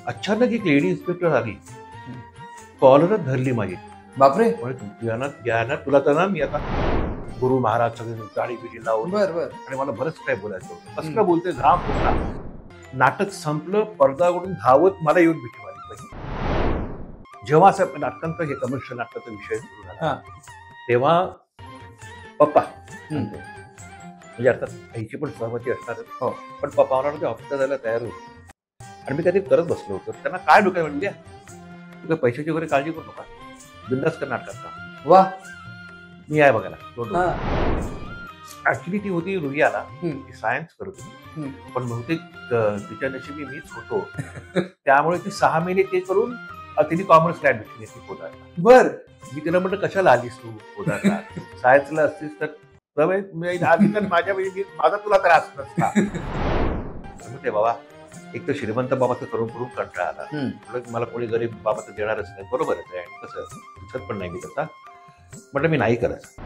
अचानक एक lady inspector आली, कॉलरच धरली माझी. बापरे. ज्ञानात तुला तर ना मी आता गुरु महाराज सगळे गाडी बिडी लावून आणि मला बरंच काय बोलायचं होतं. कसं काय बोलते घाम फुटला. नाटक संपलं, पडद्यावरून धावत मला येऊन भेटी मारली पाहिजे. जेव्हा असं नाटकांचा हे कमर्शियल नाटकाचा विषय सुरू झाला तेव्हा पप्पा म्हणजे अर्थात आईची पण सहमती असणारच, पण पप्पा म्हणा ऑफिसला जायला तयार होतो. आणि मी कधी करत बसलो होतो. त्यांना काय डोक्यात म्हणले, तू काय पैशाची वगैरे काळजी करू नका, बिंदास कर नाटकात. वा, मी आहे बघायला. ऍक्च्युली ती होती रुईयाला, ती सायन्स करत होती, पण बहुतेक तिच्या नशिबी मीच होतो. त्यामुळे ती 6 महिने ते करून तिने कॉमर्सला ऍडमिशन घेतली कोदाडला. बर. मी तिला म्हटलं कशाला आलीस तू कोदाडला, सायन्सला असतीस तर आधी तर माझा तुला त्रास नसता. म्हणते बाबा, एक तर श्रीमंत बाबाचं करून करून कंटाळा आला, मला कोणी गरीब बाबा तर देणारच नाही. बरोबरच आहे, आणि कसं दिसत पण नाही मी तसा. म्हटलं मी नाही करत.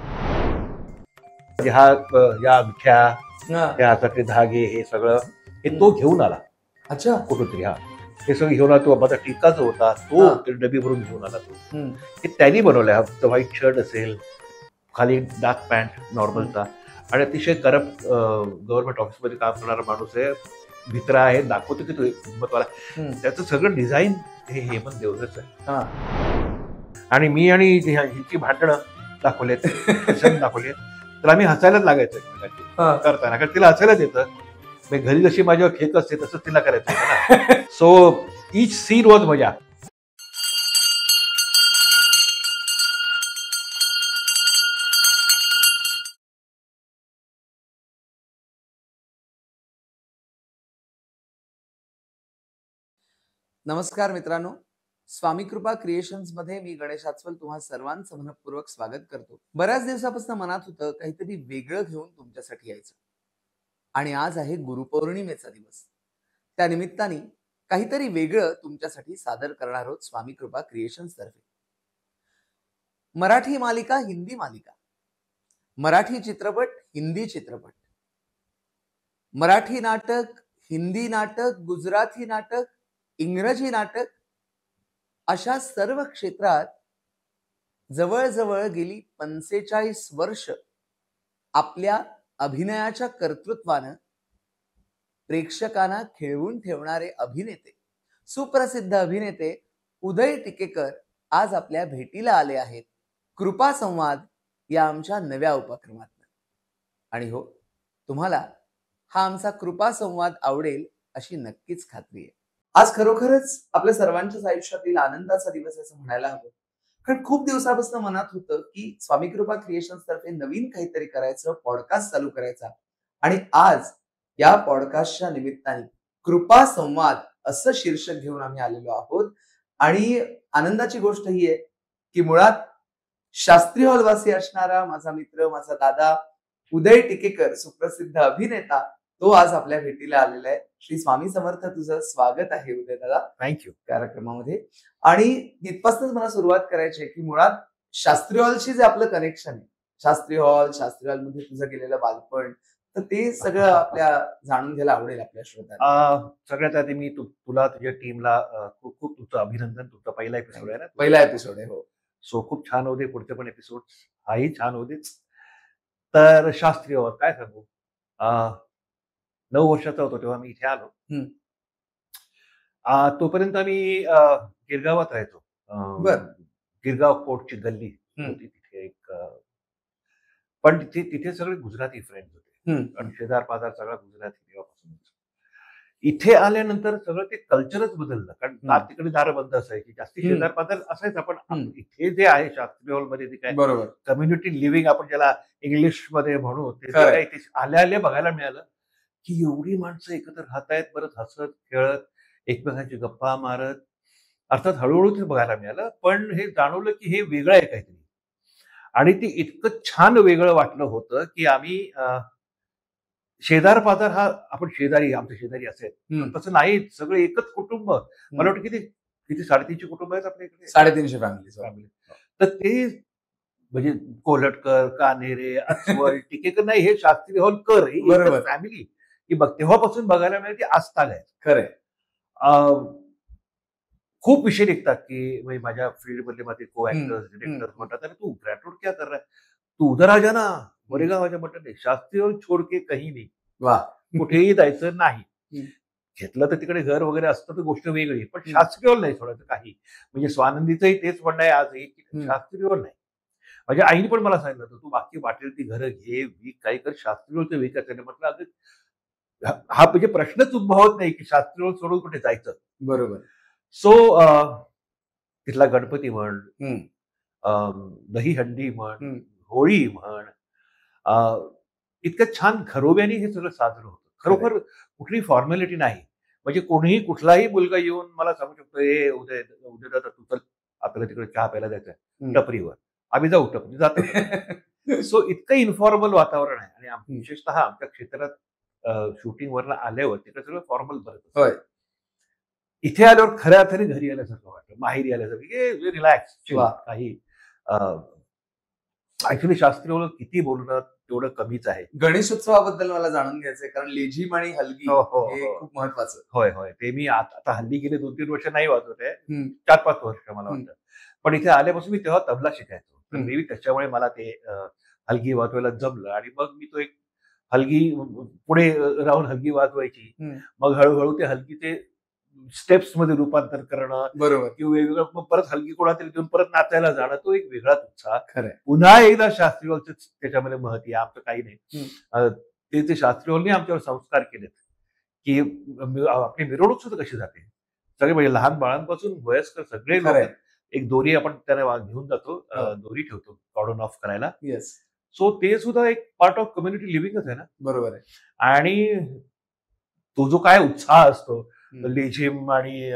या अंगठ्या, त्या हातातले धागे, हे सगळं हे तो घेऊन आला. अच्छा. कुठंतरी हे सगळं घेऊन आला. तो माझा टिका जो होता तो डबी भरून घेऊन आला. तो हे त्यांनी बनवलाय. व्हाईट शर्ट असेल, खाली डार्क पॅन्ट नॉर्मलचा, आणि अतिशय करप्ट गव्हर्नमेंट ऑफिसमध्ये काम करणारा माणूस आहे. भित्रा आहे, दाखवतो की तो हिंमतवाला. त्याचं सगळं डिझाईन हे हेमंत देवधरच आहे. आणि मी आणि हिची भांडणं दाखवलेत, दाखवले, तर आम्ही हसायलाच लागायचं करताना, कारण तिला हसायलाच येतं. घरी जशी माझ्यावर खेक असते तसंच तिला करायचं होतं ना. सो इच सीन वॉज मजा. नमस्कार मित्रांनो, स्वामी कृपा क्रिएशन्स मध्ये मी गणेश आचवल तुम्हा सर्वांचं मनपूर्वक स्वागत करतो. बऱ्याच दिवसापासून मनात होतं काहीतरी वेगळं घेऊन तुमच्यासाठी यायचं, आणि आज आहे गुरुपौर्णिमेचा दिवस. त्या निमित्ताने काहीतरी वेगळं तुमच्यासाठी सादर करणार आहोत स्वामी कृपा क्रिएशन्स तर्फे. मराठी मालिका, हिंदी मालिका, मराठी चित्रपट, हिंदी चित्रपट, मराठी नाटक, हिंदी नाटक, गुजराती नाटक, इंग्रजी नाटक, अशा सर्व क्षेत्रात जवळजवळ गेली 45 वर्ष आपल्या अभिनयाच्या कर्तृत्वानं प्रेक्षकांना खिळवून ठेवणारे अभिनेते, सुप्रसिद्ध अभिनेते उदय टिकेकर आज आपल्या भेटीला आले आहेत कृपा संवाद या आमच्या नव्या उपक्रमात. आणि हो, तुम्हाला हा आमचा कृपा संवाद आवडेल अशी नक्कीच खात्री आहे. आज खरोखरच आपल्या सर्वांच्याच आयुष्यातील आनंदाचा दिवस असं म्हणायला हवं, कारण खूप दिवसापासून मनात होतं की स्वामी कृपा क्रिएशन्स तर्फे नवीन काहीतरी करायचं, पॉडकास्ट चालू करायचा. आणि आज या पॉडकास्टच्या निमित्ताने कृपा संवाद असं शीर्षक घेऊन आम्ही आलेलो आहोत. आणि आनंदाची गोष्ट ही आहे की मुळात शास्त्री हॉलवासी असणारा माझा मित्र, माझा दादा उदय टिकेकर, सुप्रसिद्ध अभिनेता, तो आज आपल्या भेटीला आलेला आहे. श्री स्वामी समर्थ. तुझं स्वागत आहे उदय दादा. थँक्यू कार्यक्रमामध्ये. आणि तिथपासूनच मला सुरुवात करायची आहे की मुळात शास्त्री हॉलशी जे आपलं कनेक्शन आहे, शास्त्री हॉलमध्ये तुझं गेलेलं बालपण, तर ते सगळं आपल्या जाणून घ्यायला आवडेल आपल्या श्रोत्यांना. सगळ्यात आधी मी तुला, तुझ्या टीमला खूप खूप तुमचं अभिनंदन. तुमचा पहिला एपिसोड आहे ना? पहिला एपिसोड आहे. हो. सो खूप छान होते. पुढचे पण एपिसोड हाही छान होतेच. तर शास्त्री हॉल काय सांगू, 9 वर्षाचा होतो तेव्हा मी इथे आलो. तोपर्यंत आम्ही गिरगावात राहायचो. गिरगाव कोर्टची गल्ली होती तिथे एक, पण तिथे सगळे गुजराती फ्रेंड्स होते, आणि शेजार पाजार सगळा गुजराती तेव्हापासून. इथे आल्यानंतर सगळं ते कल्चरच बदललं, कारण तिकडे दारं बंद असायची, जास्ती शेजार पाजार असायचं. पण इथे जे आहे शास्त्री हॉलमध्ये ते काय बरोबर कम्युनिटी लिव्हिंग आपण ज्याला इंग्लिश मध्ये म्हणू, ते काय इथे आल्या बघायला मिळालं की एवढी माणसं एकत्र राहतायत, परत हसत खेळत, एकमेकांची गप्पा मारत. अर्थात हळूहळू ते बघायला मिळालं, पण हे जाणवलं की हे वेगळं आहे काहीतरी. आणि ते इतकं छान वेगळं वाटलं होतं की आम्ही शेजार पाजार हा आपण शेजारी, आमचे शेजारी असेल तसं नाही, सगळं एकच कुटुंब. मला वाटतं किती 350 कुटुंब आहेत आपल्या इकडे, 350 फॅमिली. तर ते म्हणजे कोल्हटकर, कान्हेरे, अस्वल, टिकेकर नाही, हे शास्त्री हॉलकर फॅमिली की तेव्हापासून बघायला मिळते. आजताग आहे. खरंय. खूप विषय निघतात की म्हणजे माझ्या फील्डमधले माझे को ऍक्टर्स डिरेक्टर्स हम्म. म्हणतात, अरे तू ग्रॅट्यूड क्या कर रहा है, तू उधर आ जा ना, गोरेगाव माझ्या म्हणतात नाही, शास्त्रीय रोल छोड के कहीं नाही, वा. कुठेही जायचं नाही. हम्म. घेतलं तर तिकडे घर वगैरे असतं तर गोष्ट वेगळी, पण हम्म. शास्त्रीय रोल नाही सोडायचं काही. म्हणजे स्वानंदीचंही तेच म्हणणं आहे आजही की हम्म. शास्त्रीय रोल नाही. माझ्या आईने पण मला सांगितलं होतं, तू बाकी वाटेल ती घरं घे, विक, काही कर, शास्त्रीय रोलचं विकायचं नाही. म्हटलं अगं हा म्हणजे प्रश्नच उद्भवत नाही की शास्त्रीय रोल सोडून कुठे जायचं. बरोबर. सो तिथला गणपती म्हण, दहीहंडी म्हण, होळी म्हण, इतकं छान घरोब्याने हे सगळं साजरं होतं. खरोखर कुठली फॉर्मॅलिटी नाही. म्हणजे कोणीही कुठलाही मुलगा येऊन मला सांगू शकतो, हे उद्या उद्या जाता तू चल आपल्याला तिकडे चहा प्यायला जायचंय टपरीवर, आम्ही जाऊ टपरी जातो. सो इतकं इन्फॉर्मल वातावरण आहे. आणि विशेषतः आमच्या क्षेत्रात शूटिंगवरला आल्यावर तिकडे सगळं फॉर्मल बरं. इथे आल्यावर खऱ्या अर्थाने घरी आल्यासारखं वाटतं, माहेरी आल्यासारखं, रिलॅक्स काही. ऍक्च्युली शास्त्रीय किती बोलणं तेवढं कमीच आहे. गणेशोत्सवाबद्दल मला जाणून घ्यायचंय, कारण लेझीम आणि हलगी हे खूप महत्वाचं. होय होय, ते मी आता हल्ली गेले 2-3 वर्ष नाही वाजवत आहे, 4-5 वर्ष मला वाटतं. पण इथे आल्यापासून मी तेव्हा तबला शिकायचो, तर मी त्याच्यामुळे मला ते हलगी वाजवायला जमलं. आणि मग मी तो एक हलगी पुढे राहून हलगी वाजवायची, मग हळूहळू ते हलगीचे स्टेप्स मध्ये रूपांतर करणं, बरोबर, किंवा वेगवेगळं, मग परत हलगी कोणातरी घेऊन परत नाचायला जाणं, तो एक वेगळाच उत्साह. पुन्हा एकदा शास्त्रीय त्याच्यामध्ये महत्व आहे, आमचं काही नाही. ते शास्त्रीय आमच्यावर संस्कार केलेत की आपली मिरवणूक सुद्धा कशी जाते, सगळे म्हणजे लहान बाळांपासून वयस्कर सगळे लोक, एक दोरी आपण त्याला घेऊन जातो, दोरी ठेवतो कॉर्डन ऑफ करायला. सो ते सुद्धा एक पार्ट ऑफ कम्युनिटी लिव्हिंगच आहे ना. बरोबर आहे. आणि तो जो काय उत्साह असतो लेझिम आणि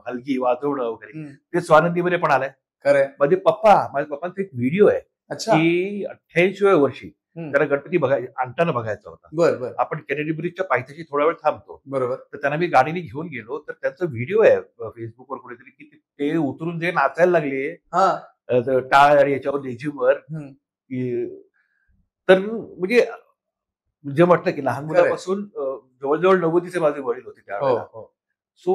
हलगी वाजवणं वगैरे, ते स्वानंदीमध्ये पण आलंय. खरंय. माझे पप्पांचा एक व्हिडिओ आहे की 88व्या वर्षी त्याला गणपती आणताना बघायचा होता. आपण केनेडी ब्रिजच्या पायथ्याशी थोडा वेळ थांबतो, बरोबर, तर त्यांना मी गाडीने घेऊन गेलो, तर त्यांचा व्हिडिओ आहे फेसबुकवर कुठेतरी, की ते उतरून जे नाचायला लागले टाळ आणि याच्यावर लेझिमवर, तर म्हणजे जे म्हटलं की लहान मुलापासून जवळजवळ 90चे माझे वडील होते त्यावेळेला. सो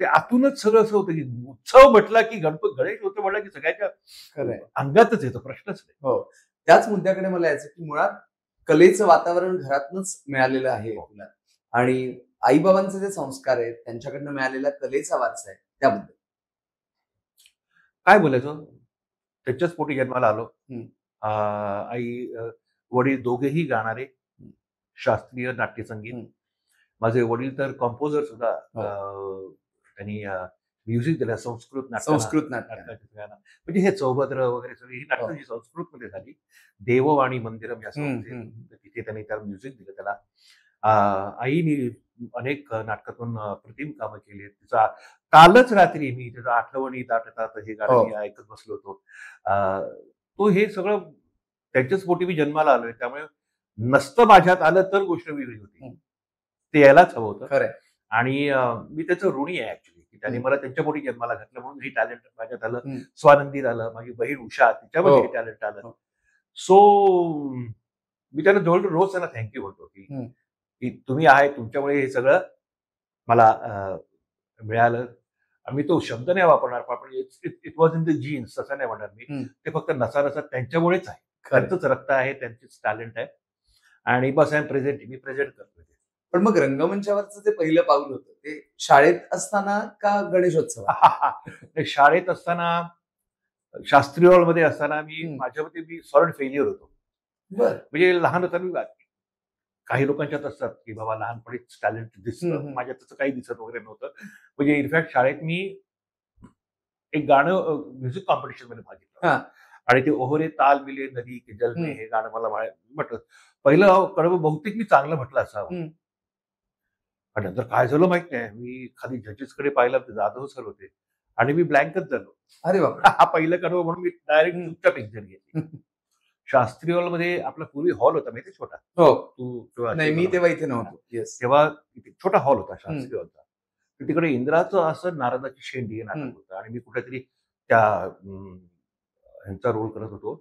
ते आतूनच सगळं असं होतं की उत्सव म्हटला की गणेश उत्सव म्हटला की सगळ्याच्या अंगातच येतो, प्रश्नच नाही. त्याच मुद्द्याकडे मला यायचं की मुळात कलेचं वातावरण घरातूनच मिळालेलं आहे तुला, आणि आईबाबांचे जे संस्कार आहेत त्यांच्याकडनं मिळालेला कलेचा वारसा आहे, त्याबद्दल काय बोलायचं. त्याच्याच पोटी जन्माला आलो. आई वडील दोघेही गाणारे, शास्त्रीय नाट्यसंगीत. माझे वडील तर कंपोजर सुद्धा, त्यांनी म्युझिक दिलं संस्कृत नाटकाचं. म्हणजे हे चौभद्र वगैरे सगळी ही नाटकं जी संस्कृत मध्ये झाली, देववाणी मंदिरम या संस्थेत, तिथे त्यांनी त्याला म्युझिक दिलं. त्याला आईने अनेक नाटकातून प्रतिम कामं केली. तिचा कालच रात्री मी त्याचं आठवणी दाटतात हे गाणं मी ऐकत बसलो होतो. तो हे सगळं त्यांच्याच पोटी मी जन्माला आलोय, त्यामुळे नसतं माझ्यात आलं तर गोष्ट वेगळी होती, ते यायलाच हवं होतं. आणि मी त्याचं ऋणी आहे ऍक्च्युली, की त्यांनी मला त्यांच्या पोटी जन्माला घातलं म्हणून हे टॅलेंट माझ्यात आलं. स्वानंदीत आलं, माझी बहीण उषा तिच्यामध्ये हे टॅलेंट आलं. सो मी त्यांना जवळजवळ रोज त्यांना थँक्यू म्हणतो की तुम्ही आहे, तुमच्यामुळे हे सगळं मला मिळालं. मी तो शब्द नाही वापरणार, पण it was in the genes असं नाही म्हणणार मी, ते फक्त नसा त्यांच्यामुळेच आहे, त्यांचंच रक्त आहे, त्यांचेच टॅलेंट आहे. आणि बस आय एम प्रेझेंट, मी प्रेझेंट करतो. पण मग रंगमंचावरचं ते पहिलं पाऊल होतं ते शाळेत असताना का गणेशोत्सव? शाळेत असताना, शास्त्रीय हॉलमध्ये असताना माझ्यामध्ये मी सॉलिड फेल्युअर होतो. म्हणजे लहान होताना काही लोकांच्यात असतात की बाबा लहानपणीच टॅलेंट दिसतं, माझ्यात तसं काही दिसत वगैरे नव्हतं. म्हणजे इनफॅक्ट शाळेत मी एक गाणं म्युझिक कॉम्पिटिशन मध्ये भाग घेतला, आणि ते ओहरे ताल मिले नदी के जल में हे गाणं मला म्हटलं. पहिलं कडवं बहुतेक मी चांगलं म्हटलं असावं, पण नंतर काय झालं माहित नाही. मी खाली जजेसकडे पाहिलं, ते जाधव सर होते, आणि मी ब्लँकच झालो. अरे बाबा, हा पहिलं कडवं म्हणून मी डायरेक्ट चुपचाप एक्झिट घेतली. शास्त्रीय हॉलमध्ये आपला पूर्वी हॉल होता माहिती, छोटा. नाही, मी तेव्हा इथे नव्हतो. तेव्हा छोटा हॉल होता शास्त्रीय हॉलचा. तिकडे इंद्राचं असं नारदाची शेंडी हे नाटक होतं, आणि मी कुठेतरी त्या ह्यांचा रोल करत होतो,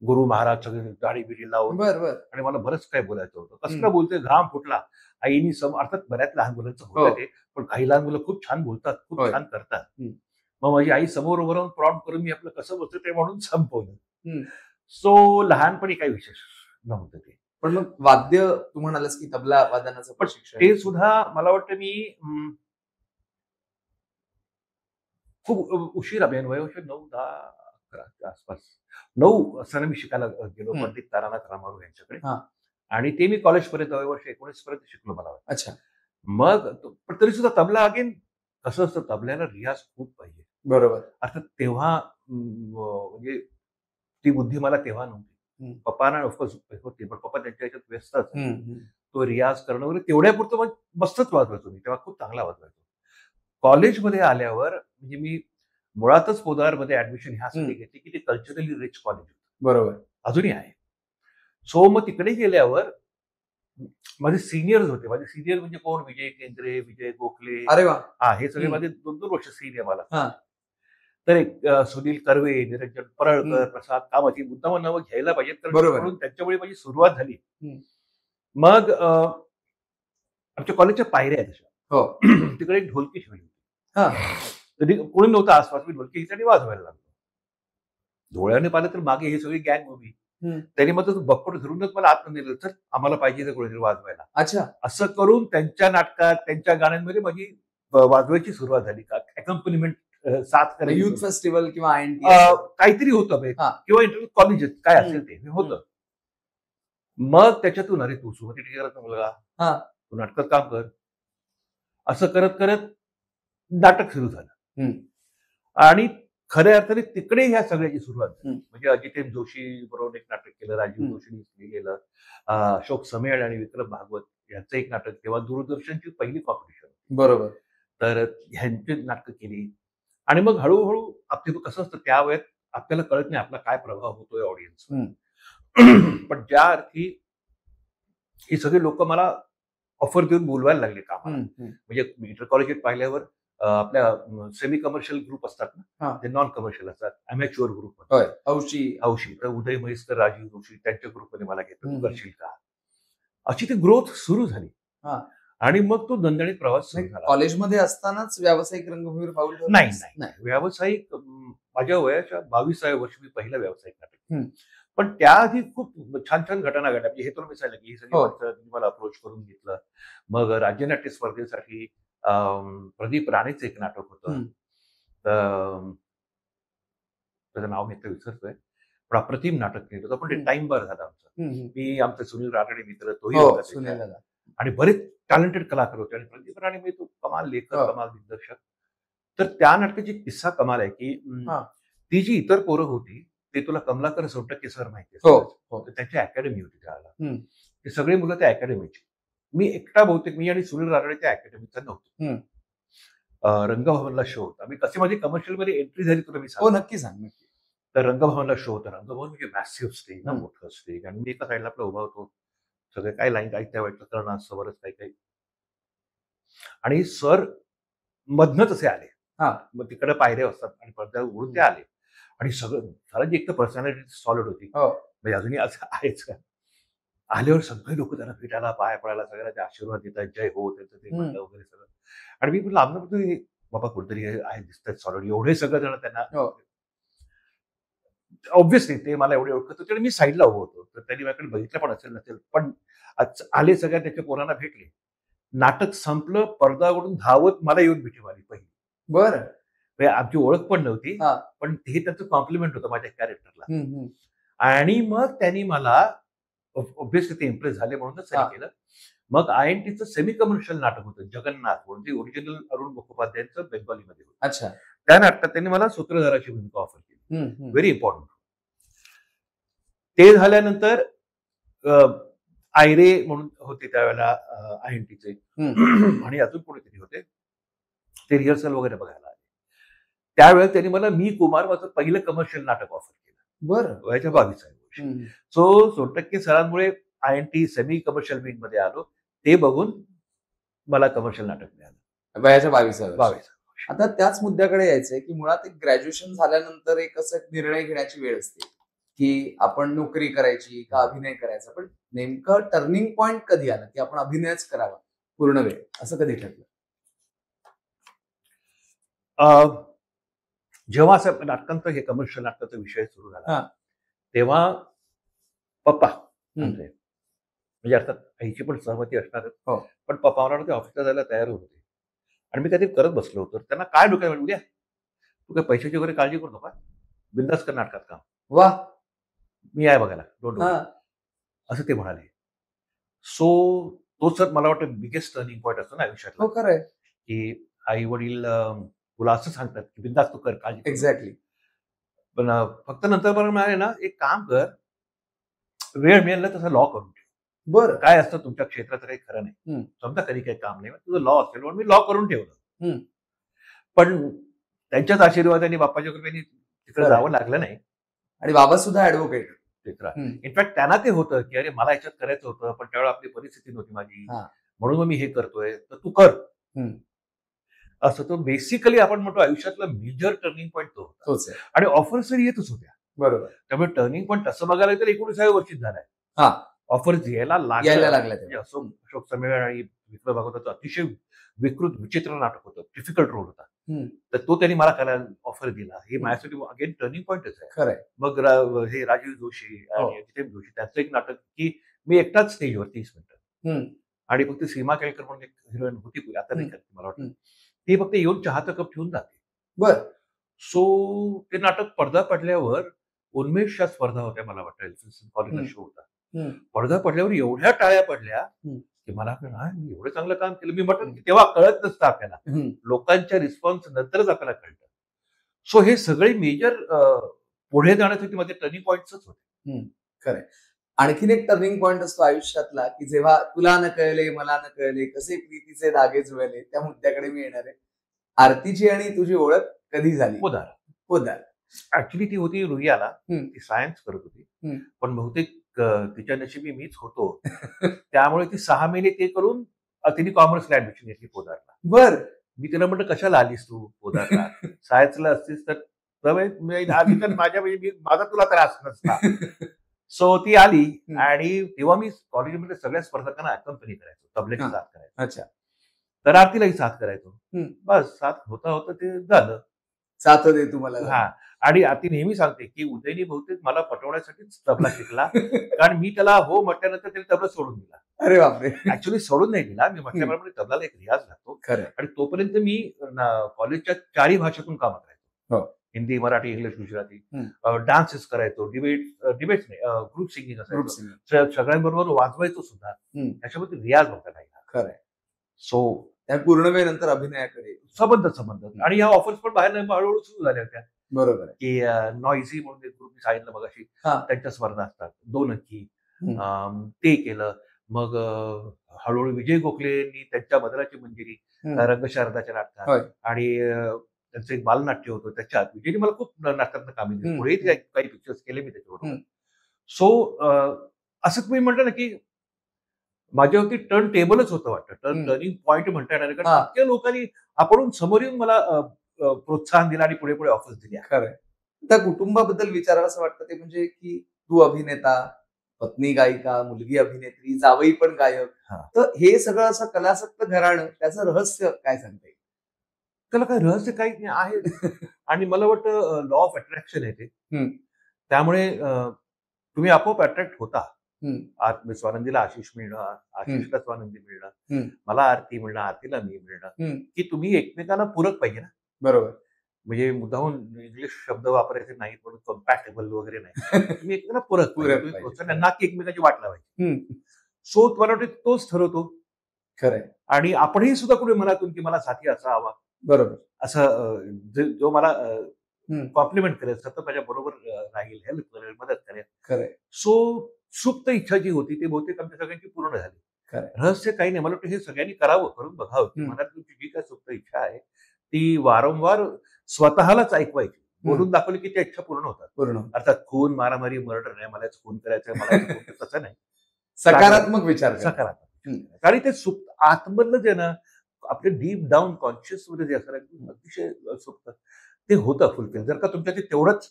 गुरु महाराज सगळे दाढी बिडी लावून. बरोबर. आणि मला बरंच काय बोलायचं होतं. कसं काय बोलतोय, घाम फुटला. आईनी अर्थात बऱ्याच लहान मुलांचं होतं ते, पण काही लहान मुलं खूप छान बोलतात, खूप छान करतात. मग माझी आई समोर उभं राहून प्रॉम्प्ट करून मी आपलं कसं बसतं ते म्हणून संपवलं. सो लहानपणी काही विशेष नव्हतं ते. पण मग वाद्य तू म्हणालास की तबला वादनाचं प्रशिक्षण, ते सुद्धा मला वाटतं मी खूप उशिरा, वयाच्या 9-10-11 आसपास, 9 असताना मी शिकायला गेलो पंडित तारानाथ रामाराव यांच्याकडे. आणि ते मी कॉलेजपर्यंत वर्ष 19 पर्यंत शिकलो मला वाटतं. अच्छा. मग पण तरी सुद्धा तबला अगेन कसं असतं, तबल्याला रियाज खूप पाहिजे. बरोबर. अर्थात तेव्हा म्हणजे ती बुद्धी मला तेव्हा नव्हती. पप्पांना ऑफकोर्स होती, पण पप्पा त्यांच्या ह्याच्यात व्यस्त असतात. तो रियाज करणं वगैरे तेवढ्यापुरतं मग मस्तच वाजवायचो मी, तेव्हा खूप चांगला वाजवायचो. कॉलेजमध्ये आल्यावर म्हणजे मी मुळातच पोदारमध्ये ऍडमिशन ह्यासाठी घेतली की ते कल्चरली रिच कॉलेज होतं. बरोबर. अजूनही आहे. सो मग तिकडे गेल्यावर माझे सिनियर्स होते. माझे सिनियर म्हणजे कोण? विजय केंद्रे, विजय गोखले. अरे वा. हा, हे सगळे माझे 2-2 वर्ष सिनियर मला. तर एक सुनील कर्वे, निरंजन परळकर, प्रसाद कामत, मुद्दाम नावं घ्यायला पाहिजे, तर त्यांच्यामुळे माझी सुरुवात झाली. मग आमच्या कॉलेजच्या पायऱ्या आहेत तशा. तिकडे एक ढोलकी ठेवली होती. कोणी नव्हतं आसपास. मी ढोलकी आणि वाजवायला लागलो. डोळ्याने पाहिलं तर मागे हे सगळी गँग उभी. त्यांनी मग बक्कट धरूनच मला आत नेलं, तर आम्हाला पाहिजे तर कोणीतरी वाजवायला. अच्छा. असं करून त्यांच्या नाटकात, त्यांच्या गाण्यांमध्ये माझी वाजवायची सुरुवात झाली. अकंपनिमेंट साथ करायची. युथ फेस्टिवल किंवा काहीतरी होतं किंवा इंटरव्ह्यू कॉलेज काय असेल ते होतं. मग त्याच्यातून अरे तू सुमती टिकेकरचा मुलगा, तू नाटकात काम कर, असं करत करत नाटक सुरू झालं. आणि खऱ्या अर्थाने तिकडे ह्या सगळ्याची सुरुवात झाली. म्हणजे अजितेश जोशी बरोबर एक नाटक केलं, राजीव जोशीने लिहिलेलं, अशोक समेळ आणि विक्रम भागवत यांचं एक नाटक, तेव्हा दूरदर्शनची पहिली कॉम्पिटिशन. बरोबर. तर ह्यांची नाटकं केली. आणि मग हळूहळू आपलं कसं असतं, त्या वेळेत आपल्याला कळत नाही आपला काय प्रभाव होतोय ऑडियन्सवर. पण ज्या अर्थी ही सगळी लोक मला ऑफर देऊन बोलवायला लागले कामाला. म्हणजे इंटर कॉलेजात पाहिल्यावर आपल्या सेमी कमर्शियल ग्रुप असतात ना, ते नॉन कमर्शियल असतात, अमॅच्युअर ग्रुप. औशी तर उदय म्हैसकर, राजीव जोशी त्यांच्या ग्रुपमध्ये मला घेतलं, तू करशील का, अशी ती ग्रोथ सुरू झाली. आणि मग तो दणदणीत प्रवास सुरू झाला. कॉलेजमध्ये असतानाच व्यावसायिक रंगभूमीवर पाऊल? नाही, व्यावसायिक माझ्या वयाच्या 22व्या वर्षी मी पहिलं व्यावसायिक नाटक. पण त्याआधी खूप छान छान घटना घडल्या. हे तुला मी सांगितलं की ही सगळी मला अप्रोच करून घेतलं. मग राज्यनाट्य स्पर्धेसाठी प्रदीप राणेचं एक नाटक होतं, त्याचं नाव मी आता विसरतोय, पण अप्रतिम नाटक केलं होतं. पण ते टाइम बार झालं आमचं. मी, आमचे सुनील रानडे मित्र, तोही होता, आणि बरेच टॅलेंटेड कलाकार होते. आणि प्रदीप राणे म्हणजे तो कमाल लेखक, कमाल दिग्दर्शक. तर त्या नाटकाची किस्सा कमाल आहे की ती जी इतर पोरं होती ते तुला कमलाकर सोनटक्के सर माहिती आहे, त्याची अकॅडमी होती त्यावेळेला. ते सगळे मुलं त्या अकॅडमीची. मी एकटा बहुतेक, मी आणि सुनील रानडे त्या अकॅडमीचा नव्हतो. रंगभवनला शो होता. मी कसे माझी कमर्शियल मध्ये एंट्री झाली तुला मी सांगतो. नक्की सांग. तर रंगभवनला शो होता. रंगभवन म्हणजे मॅसिव्ह स्टेज ना, मोठं स्टेज. आणि मी एका साईडला आपला उभा होतो. सगळे काय लाईन काय त्या वेळेला करणं असं बरंच काही काही. आणि सर मधनच असे आले. मग तिकडे पायऱ्या असतात आणि पडद्यावर उघडून ते आले. आणि सगळं एक तर पर्सनॅलिटी सॉलिड होती, म्हणजे अजूनही असं आहेच. आल्यावर सगळे लोक त्यांना भेटायला, पाया पडायला, सगळ्यांना आशीर्वाद देतात, जय हो, त्यांचं ते म्हणलं वगैरे सगळं. आणि मी म्हणलं आमचं बाबा कुठेतरी आहे, दिसतात सॉलिड, एवढे सगळं जण त्यांना. ऑब्व्हियसली ते मला एवढे ओळखत होते आणि मी साईडला उभं होतो. तर त्यांनी माझ्याकडे बघितलं पण असेल नसेल, पण आले सगळ्या त्याच्या पोरांना भेटले. नाटक संपलं, पडदा उघडून धावत मला येऊन भेटी मारली पहिली. बरं. आमची ओळख पण नव्हती, पण हे त्याचं कॉम्प्लिमेंट होतं माझ्या कॅरेक्टरला. आणि मग त्यांनी मला ऑब्व्हियसली ते इम्प्रेस झाले म्हणूनच त्यांनी केलं. मग INTचं सेमी कमर्शियल नाटक होतं जगन्नाथ, म्हणून ते ओरिजिनल अरुण मुखोपाध्यायांचं बेंगॉलीमध्ये होतं. अच्छा. त्या नाटकात त्यांनी मला सूत्रधाराची भूमिका ऑफर केली. Very important. ते झाल्यानंतर आयरे म्हणून होते त्यावेळेला INTचे, आणि अजून कोणीतरी होते, ते रिहर्सल वगैरे बघायला आले. त्यावेळेस त्यांनी मला मी कुमार माझं पहिलं कमर्शियल नाटक ऑफर केलं. बरं. वयाच्या 22व्या वर्षी. सो सोनटक्के सरांमुळे INT सेमी कमर्शियल विंग मध्ये आलो. ते बघून मला कमर्शियल नाटक मिळालं वयाच्या 22व्या. आता त्याच मुद्द्याकडे यायचंय की मुळात एक ग्रॅज्युएशन झाल्यानंतर एक असं निर्णय घेण्याची वेळ असते की आपण नोकरी करायची का अभिनय करायचा, पण नेमकं टर्निंग पॉइंट कधी आला की आपण अभिनयच करावा पूर्ण वेळ, असं कधी ठरलं? जेव्हा असं नाटकांचं हे कमर्शियल नाटकाचा विषय सुरू हा. झाला तेव्हा पप्पा हम्म. म्हणजे अर्थात आईची पण सहमती असणारच, हो. पण पप्पा मला ते ऑफिसला जायला तयार होते आणि मी कधी करत बसलो होतो. त्यांना काय डोक्यात उद्या तू काय पैशाची वगैरे काळजी करू नका, बिंदास कर नाटकात काम, वा. मी आहे बघायला, डोंट हा. वरी, असं ते म्हणाले. सो तो सर मला वाटतं बिगेस्ट टर्निंग पॉईंट असतो ना आयुष्यातला, हो खरंय. की आई वडील तुला असं सांगतात की बिंदास तू कर, काळजी करू नको. एक्झॅक्टली. पण फक्त नंतर मला म्हणाले ना, एक काम कर, वेळ मिळेल ना तसं लॉ करून ठेव. बरं. काय असतं तुमच्या क्षेत्राचं काही खरं नाही, हम्म. समजा कधी काही काम नाही, तुझं लॉ असेल म्हणून मी लॉ करून ठेवलं. हम्म. पण त्यांच्याच आशीर्वादाने बाप्पाच्या कृपेने तिकडे खरं. जावं लागलं नाही. आणि बाबा सुद्धा ऍडव्होकेट. इनफॅक्ट त्यांना ते होतं की अरे मला ह्याच्यात करायचं होतं, पण त्यावेळेला आपली परिस्थिती नव्हती माझी, हा. म्हणून मग मी हे करतोय, तर तू कर. हम्म. असं तो बेसिकली आपण म्हणतो आयुष्यातला मेजर टर्निंग पॉईंट तो होता. तोच आहे. आणि ऑफर्स येतच होत्या. बरोबर. त्यामुळे टर्निंग पॉईंट तसं बघायला तर 19व्या वर्षीच झालाय. हा. ऑफर्स यायला लागल्या म्हणजे अशोक संमेलन आणि विक्र भागवताचं अतिशय विकृत विचित्र नाटक होतं, डिफिकल्ट रोल होता. तर तो त्यांनी मला करायला ऑफर दिला. हे माझ्यासाठी अगेन टर्निंग पॉईंटच आहे. खरंय. मग हे राजीव जोशी आणि जितेंद्र जोशी त्यांचं एक नाटक की मी एकटाच स्टेजवर 30 मिनिटं, आणि फक्त सीमा केळकर म्हणून एक हिरोईन होती, आता नाही करते मला वाटतं, ती फक्त येऊन चहाचा कप ठेवून जाते. बर. सो ते नाटक पडदा पडल्यावर उन्मेषच्या स्पर्धा होत्या, मला वाटतं कॉलेजला शो होता. पडदा पडल्यावर एवढ्या टाळ्या पडल्या की मला मी एवढं चांगलं काम केलं. मी म्हटलं की तेव्हा कळत नसतं आपल्याला, लोकांच्या रिस्पॉन्स नंतरच आपल्याला कळतं. सो हे सगळे मेजर पुढे जाण्यासाठी माझे टर्निंग पॉईंट्सच होते. खरंय. आणखीन एक टर्निंग पॉईंट असतो आयुष्यातला की जेव्हा तुला न कळले मला न कळले कसे प्रीतीचे धागे जुळले, त्या मुद्द्याकडे मी येणार आहे. आरतीची आणि तुझी ओळख कधी झाली? पोदार. ऍक्च्युली ती होती रुईयाला, ती सायन्स करत होती, पण बहुतेक तिच्या नशिबी मीच होतो. त्यामुळे ती 6 महिने ते करून तिने कॉमर्सला ऍडमिशन घेतली पोदारला. बर. मी तिला म्हटलं कशाला आलीस तू पोदारला, सायन्सला असतीस तर आधी तर माझा तुला त्रास नसता. सो ती आली आणि तेव्हा मी कॉलेजमध्ये सगळ्या स्पर्धकांना अकंपनी करायचो, तबल्याची साथ करायचो. अच्छा. तर आरतीलाही साथ करायचो. बस साथ होता होता ते झालं. साथ दे तुम्हाला. हा. आणि आरती नेहमी सांगते की उदयनी बहुतेक मला पटवण्यासाठीच तबला शिकला, कारण मी त्याला हो म्हटल्यानंतर त्याने तबला सोडून दिला. अरे बापरे. ऍक्च्युली सोडून नाही दिला, मी म्हटल्याप्रमाणे तबलाला एक रियाज लागतो. आणि तोपर्यंत मी कॉलेजच्या 4ही भाषेतून काम करायचो, हिंदी, मराठी, इंग्लिश, गुजराती. डान्सेस करायचो, डिबेट्स नाही, ग्रुप सिंगिंग असायचं, सगळ्यांबरोबर वाजवायचो सुद्धा. त्याच्यामध्ये रियाज होता नाही. खरंय. सो त्या पूर्ण वेळ नंतर अभिनयाकडे संबंध आणि ह्या ऑफर्स पण बाहेर हळूहळू सुरू झाल्या होत्या. बरोबर. की नॉइझी म्हणून एक ग्रुप सांगितलं मग अशी, त्यांच्या स्पर्धा असतात 2 अंकी, ते केलं. मग हळूहळू विजय गोखलेंनी त्यांच्या बदलाची मंजिरी रंगशारदाच्या नाटकात, आणि त्यांचं एक बालनाट्य होतं त्याच्यात विजयने मला खूप नाटकात कामी दिली. पुढे काही पिक्चर्स केले मी त्याच्याबरोबर. सो असं तुम्ही म्हटलं ना की माझ्यावरती टर्न टेबलच होतं वाटतं, टर्निंग पॉईंट म्हणता येणार, कारण इतक्या लोकांनी आपण समोर येऊन मला प्रोत्साहन दिलं आणि पुढे पुढे ऑफर्स दिल्या. खरंय. त्या कुटुंबाबद्दल विचारावं असं वाटतं ते म्हणजे की तू अभिनेता, पत्नी गायिका, मुलगी अभिनेत्री, जावई पण गायक, तर हे सगळं असं कलासक्त घराणं, त्याचं रहस्य काय सांगता येईल? त्याला काय रहस्य काही आहे आणि मला वाटतं लॉ ऑफ अट्रॅक्शन आहे ते. त्यामुळे तुम्ही आपोआप अट्रॅक्ट होता. स्वानंदीला आशिष मिळणं, आशिषला स्वानंदी मिळणं, मला आरती मिळणं, आरतीला मी मिळणं, की तुम्ही एकमेकांना पूरक पाहिजे ना. बरोबर. म्हणजे मुद्दाहून इंग्लिश शब्द वापरायचे नाहीत म्हणून कम्पॅटेबल वगैरे नाही, तुम्ही एकमेकांना पूरक ना की एकमेकांची वाट लावायची. सो तुम्हाला वाटतं तोच ठरवतो. खरंय. आणि आपणही सुद्धा कुठे मनातून की मला साथी असा हवा, बरोबर, असं जो मला कॉम्प्लिमेंट करेल, सतत माझ्या बरोबर राहील, हेल्प करेल, मदत करेल. खरंय. सो सुप्त इच्छा जी होती ती बहुतेक आमच्या सगळ्यांची पूर्ण झाली. रहस्य काही नाही, मला वाटतं हे सगळ्यांनी करावं, करून बघावं की मनात तुमची जी काय सुप्त इच्छा आहे ती वारंवार स्वतःलाच ऐकवायची, बोलून दाखवली की त्या इच्छा पूर्ण होतात. पूर्ण. अर्थात खून, मारामारी, मर्डर नाही, मला खून करायचंय, मला तसं नाही. सकारात्मक विचार, सकारात्मक. आणि ते सुप्त आतमधलं जे ना आपल्या डीप डाऊन कॉन्शियस मध्ये जे असणार अतिशय सुप्त, ते होतं फुलफिल जर का तुमच्या ते तेवढंच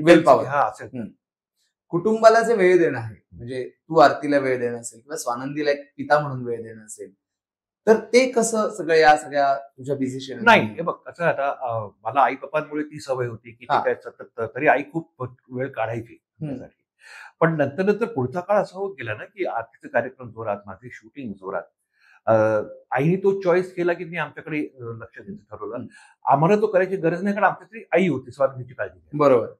वेल पावर असेल. कुटुंबाला जे वेळ देणं आहे, म्हणजे तू आरतीला वेळ देणं असेल किंवा स्वानंदीला एक पिता म्हणून वेळ देणं असेल, तर ते कसं सगळं या सगळ्या तुझ्या बिझी शेड्यूल नाही, हे बघ कसं आहे आता, मला आई पप्पांमुळे ती सवय होती की ते हा. काय सतत, तरी आई खूप वेळ काढायची त्यासाठी. पण नंतर नंतर पुढचा काळ असा होत गेला ना की आरतीचे कार्यक्रम जोरात, माझे शूटिंग जोरात. आईने तो चॉईस केला की मी आमच्याकडे लक्ष द्यायचं ठरवलं. आम्हाला तो करायची गरज नाही, कारण आमच्याकडे आई होती स्वानंदीची काळजी घ्यायला. बरोबर.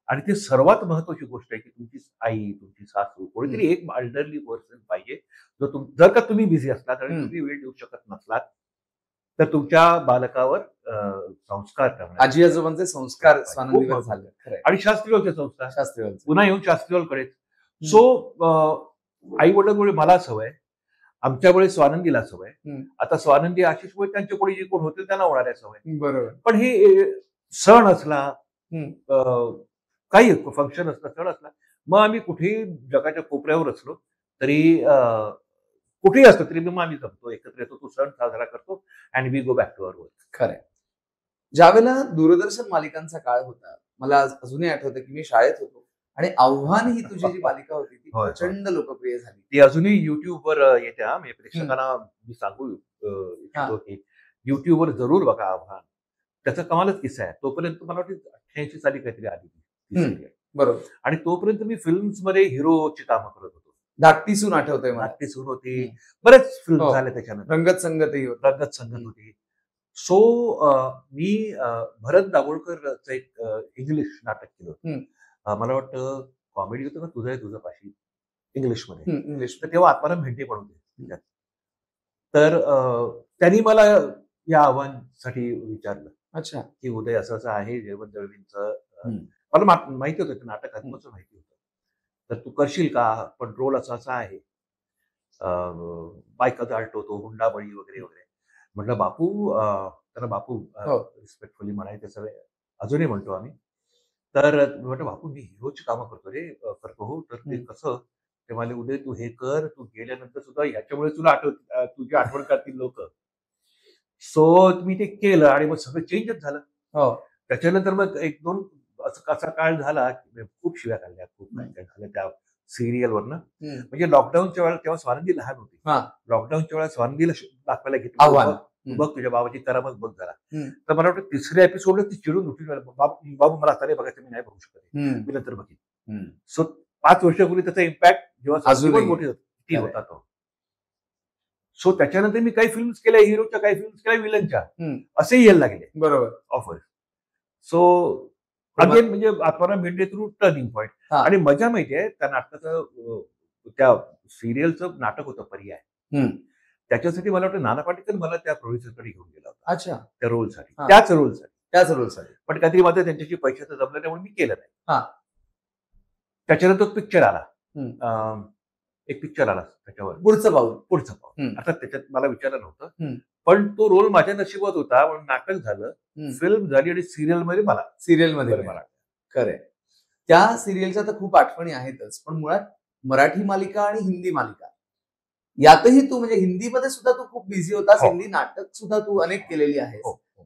आणि ती सर्वात महत्वाची गोष्ट आहे की तुमची आई, तुमची सासू, कोणीतरी एक एल्डरली पर्सन पाहिजे. जर का तुम्ही बिझी असलात आणि तुम्ही वेळ देऊ शकत नसलात, तर तुमच्या बालकावर संस्कार करणार, आजी आजोबांचे संस्कार स्वानंदीवर खूप झाले. खरंय. आणि शास्त्रीवरचे संस्कार शास्त्रीवर. पुन्हा येऊन शास्त्रीवरकडे. सो आई वडिलांमुळे मला सवय, आमच्यामुळे स्वानंदीला सवय, आता स्वानंदी आशिषमुळे त्यांच्या पुढे जे कोण होतील त्यांना होणाऱ्या सवय. बरोबर. पण हे सण असला, काही फंक्शन असला, सण असला, मग आम्ही कुठेही जगाच्या कोपऱ्यावर असलो तरी, कुठेही असतो तरी मग आम्ही जमतो, एकत्र येतो, तो सण साजरा करतो and we go back to our work. खरंय. ज्यावेळेला दूरदर्शन मालिकांचा काळ होता, मला अजूनही आठवतं की मी शाळेत होतो आणि आव्हान ही तुझी जी मालिका होती ती प्रचंड लोकप्रिय झाली. ती अजूनही युट्यूबवर येते. म्हणजे प्रेक्षकांना मी सांगू इच्छितो की युट्यूबवर जरूर बघा आव्हान. त्याचा कमालच किस्सा आहे. तोपर्यंत मला वाटतं 88 साली काहीतरी आली. बरोबर. आणि तोपर्यंत मी फिल्म्स मध्ये हिरोची कामं करत होतो. धाकटी सून आठवतंय मला. धाकटी सून होती, बरेच फिल्म झाले त्याच्यानंतर. रंगत संगतही होती. रंगत संगत होती. सो मी भरत दाभोळकरचं एक इंग्लिश नाटक केलं होतं. मला वाटतं कॉमेडी होतं ना, तुझं आहे तुझं पाशी, इंग्लिशमध्ये. इंग्लिश. तर तेव्हा आत्माराम भेंडे पण होते. तर त्यांनी मला या आव्हानसाठी विचारलं. अच्छा. की उदय असं असं आहे, जयवंत दळवींचं. मला माहिती होतं, नाटक आत्मचं माहिती होतं. तर तू करशील का, पण रोल असा असा आहे, बायका जाळतो, हुंडाबळी वगैरे वगैरे. म्हटलं बापू, त्यांना बापू रिस्पेक्टफुली म्हणायचे सगळे, अजूनही म्हणतो आम्ही. तर म्हटलं बापू मी हिरोची कामं करतो रे, करतो हो. तर ते कसं, ते म्हणाले उदय तू हे कर, तू गेल्यानंतर सुद्धा ह्याच्यामुळे तुला तुझी आठवण करतील लोक. सो मी ते केलं आणि मग सगळं चेंजच झालं. त्याच्यानंतर मग एक दोन असा काळ झाला, खूप शिव्या खाल्ल्या, खूप काय झालं त्या सिरियलवरनं. म्हणजे लॉकडाऊनच्या वेळेला तेव्हा स्वानंदी लहान होती. लॉकडाऊनच्या वेळेला स्वानंदीला दाखवायला घेतलं, बघ तुझ्या बाबाची करामत बघ जरा. तर मला वाटतं तिसऱ्या एपिसोडला ती चिडून उठून, बाबू मला आता नाही बघायचं, मी नाही बघू शकत, मी नंतर बघीन. सो 5 वर्षापूर्वी त्याचा इम्पॅक्ट जेव्हा अजून मोठी होती होता तो. सो त्याच्यानंतर मी काही फिल्म्स केल्या हिरोच्या, काही फिल्म्स केल्या विलनच्या, असे यायला लागले. बरोबर. ऑफर. सो अगेन म्हणजे Atmaram Bhende through turning point. आणि मजा माहितीये, त्या नाटकाचं, त्या सिरियलचं नाटक होतं पर्याय. त्याच्यासाठी मला वाटतं नाना पाटेकर मला त्या प्रोड्युसरकडे घेऊन गेला होता. अच्छा. त्या रोलसाठी, त्याच रोलसाठी. पण काहीतरी माझं त्यांच्याशी पैशाचं जमलं त्यामुळे मी केलं नाही. त्याच्यानंतर पिक्चर आला, एक पिक्चर आला त्याच्यावर, पुढचं पाऊल. आता त्याच्यात मला विचारलं नव्हतं, पण तो रोल माझ्या नशिबात होता, म्हणून नाटक झालं, फिल्म झाली आणि सिरियलमध्ये मला. खरंय. त्या सिरियलच्या तर खूप आठवणी आहेतच, पण मुळात मराठी मालिका आणि हिंदी मालिका यातही तू, म्हणजे हिंदीमध्ये सुद्धा तू खूप बिझी होतास. हिंदी नाटक सुद्धा तू अनेक केलेली आहेस.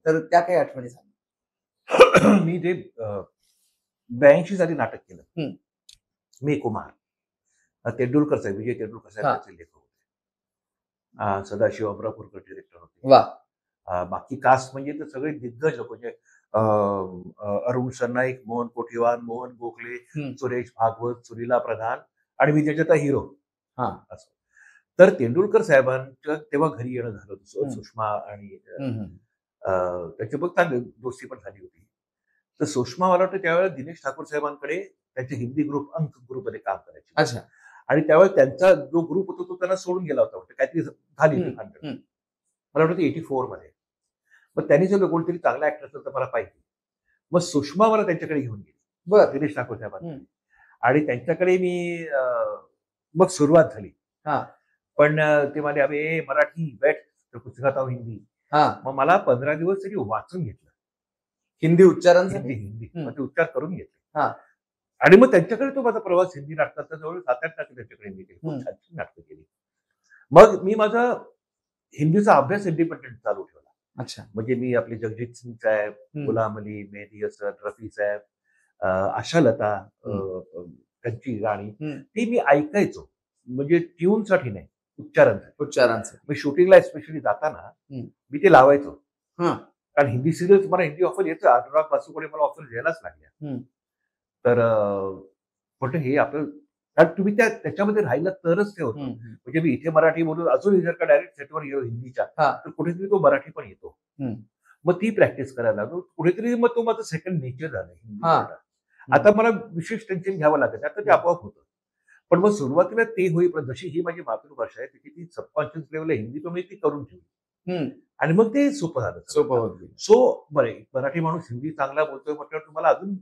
तर त्या काही आठवणी सांग. मी जे 82 साली नाटक केलं, मी कुमार, तेंडुलकर साहेब, विजय तेंडुलकर साहेब त्याचे लेखक होते. सदाशिव अमरापूरकर डिरेक्टर होते. बाकी कास्ट म्हणजे सगळे दिग्गज लोक, म्हणजे अरुण सरनाईक, मोहन कोठीवान, मोहन गोखले, सुरेश भागवत, सुनीला प्रधान, आणि मी त्याच्यात हिरो. असं. तर तेंडुलकर साहेबांच्या तेव्हा घरी येणं झालं होतं, सुषमा आणि त्याची बघ दोस्ती पण झाली होती. तर सुषमा मला वाटतं त्यावेळेला दिनेश ठाकूर साहेबांकडे त्यांचे हिंदी ग्रुप, अंक ग्रुपमध्ये काम करायचे. अच्छा. आणि त्यावेळेस त्यांचा जो ग्रुप होता तो त्यांना सोडून गेला होता, काहीतरी झाली होती मला वाटतं 84 मध्ये. मग त्यांनी जर कोणतरी चांगला ऍक्टर असेल तर मला पाहिजे. मग सुषमा मला त्यांच्याकडे घेऊन गेली, दिनेश ठाकूर साहेबांकडे, आणि त्यांच्याकडे मी मग सुरुवात झाली. पण ते म्हणाले अरे मराठी बैठ तर पुस्तकात हिंदी. मग मला 15 दिवस तरी वाचून घेतलं हिंदी उच्चारांसाठी. हिंदी म्हणजे उच्चार करून घेतले. आणि मग त्यांच्याकडे तो माझा प्रवास हिंदी नाटकाचा जवळ 7-8 नाटक त्यांच्याकडे मी केली, खूप छान नाटकं केली. मग मी माझा हिंदीचा अभ्यास इंडिपेंडंट चालू ठेवला. अच्छा. म्हणजे मी आपले जगजीत सिंग साहेब, गुलाम अली, मेहदी हसन, रफी साहेब, आशालता, त्यांची गाणी ती मी ऐकायचो, म्हणजे ट्यूनसाठी नाही, उच्चारांसाठी. मी शूटिंगला स्पेशली जाताना मी ते लावायचो, कारण हिंदी सिरियल मला हिंदी ऑफर येतं, अनुराग बासुकडे मला ऑफर घ्यायलाच लागल्या. तर म्हटलं हे आपलं, कारण तुम्ही त्याच्यामध्ये राहिलं तरच ते होतं. म्हणजे मी इथे मराठी बोलून अजून जर का डायरेक्ट सेटवर येऊ हिंदीच्या, तर कुठेतरी तो मराठी पण येतो. मग ती प्रॅक्टिस करायला लागलो कुठेतरी, मग तो माझं सेकंड नेचर झालं हिंदी. आता मला विशेष टेन्शन घ्यावं लागत, आता ते आपोआप होतं. पण मग सुरुवातीला ते होईपर्यंत, जशी ही माझी मातृभाषा आहे त्याची ती सबकॉन्शियस लेवलला हिंदी पण मी ती करून ठेवली, आणि मग ते सोपं झालं. सो बरं, मराठी माणूस हिंदी चांगला बोलतोय म्हटल्यावर तुम्हाला अजून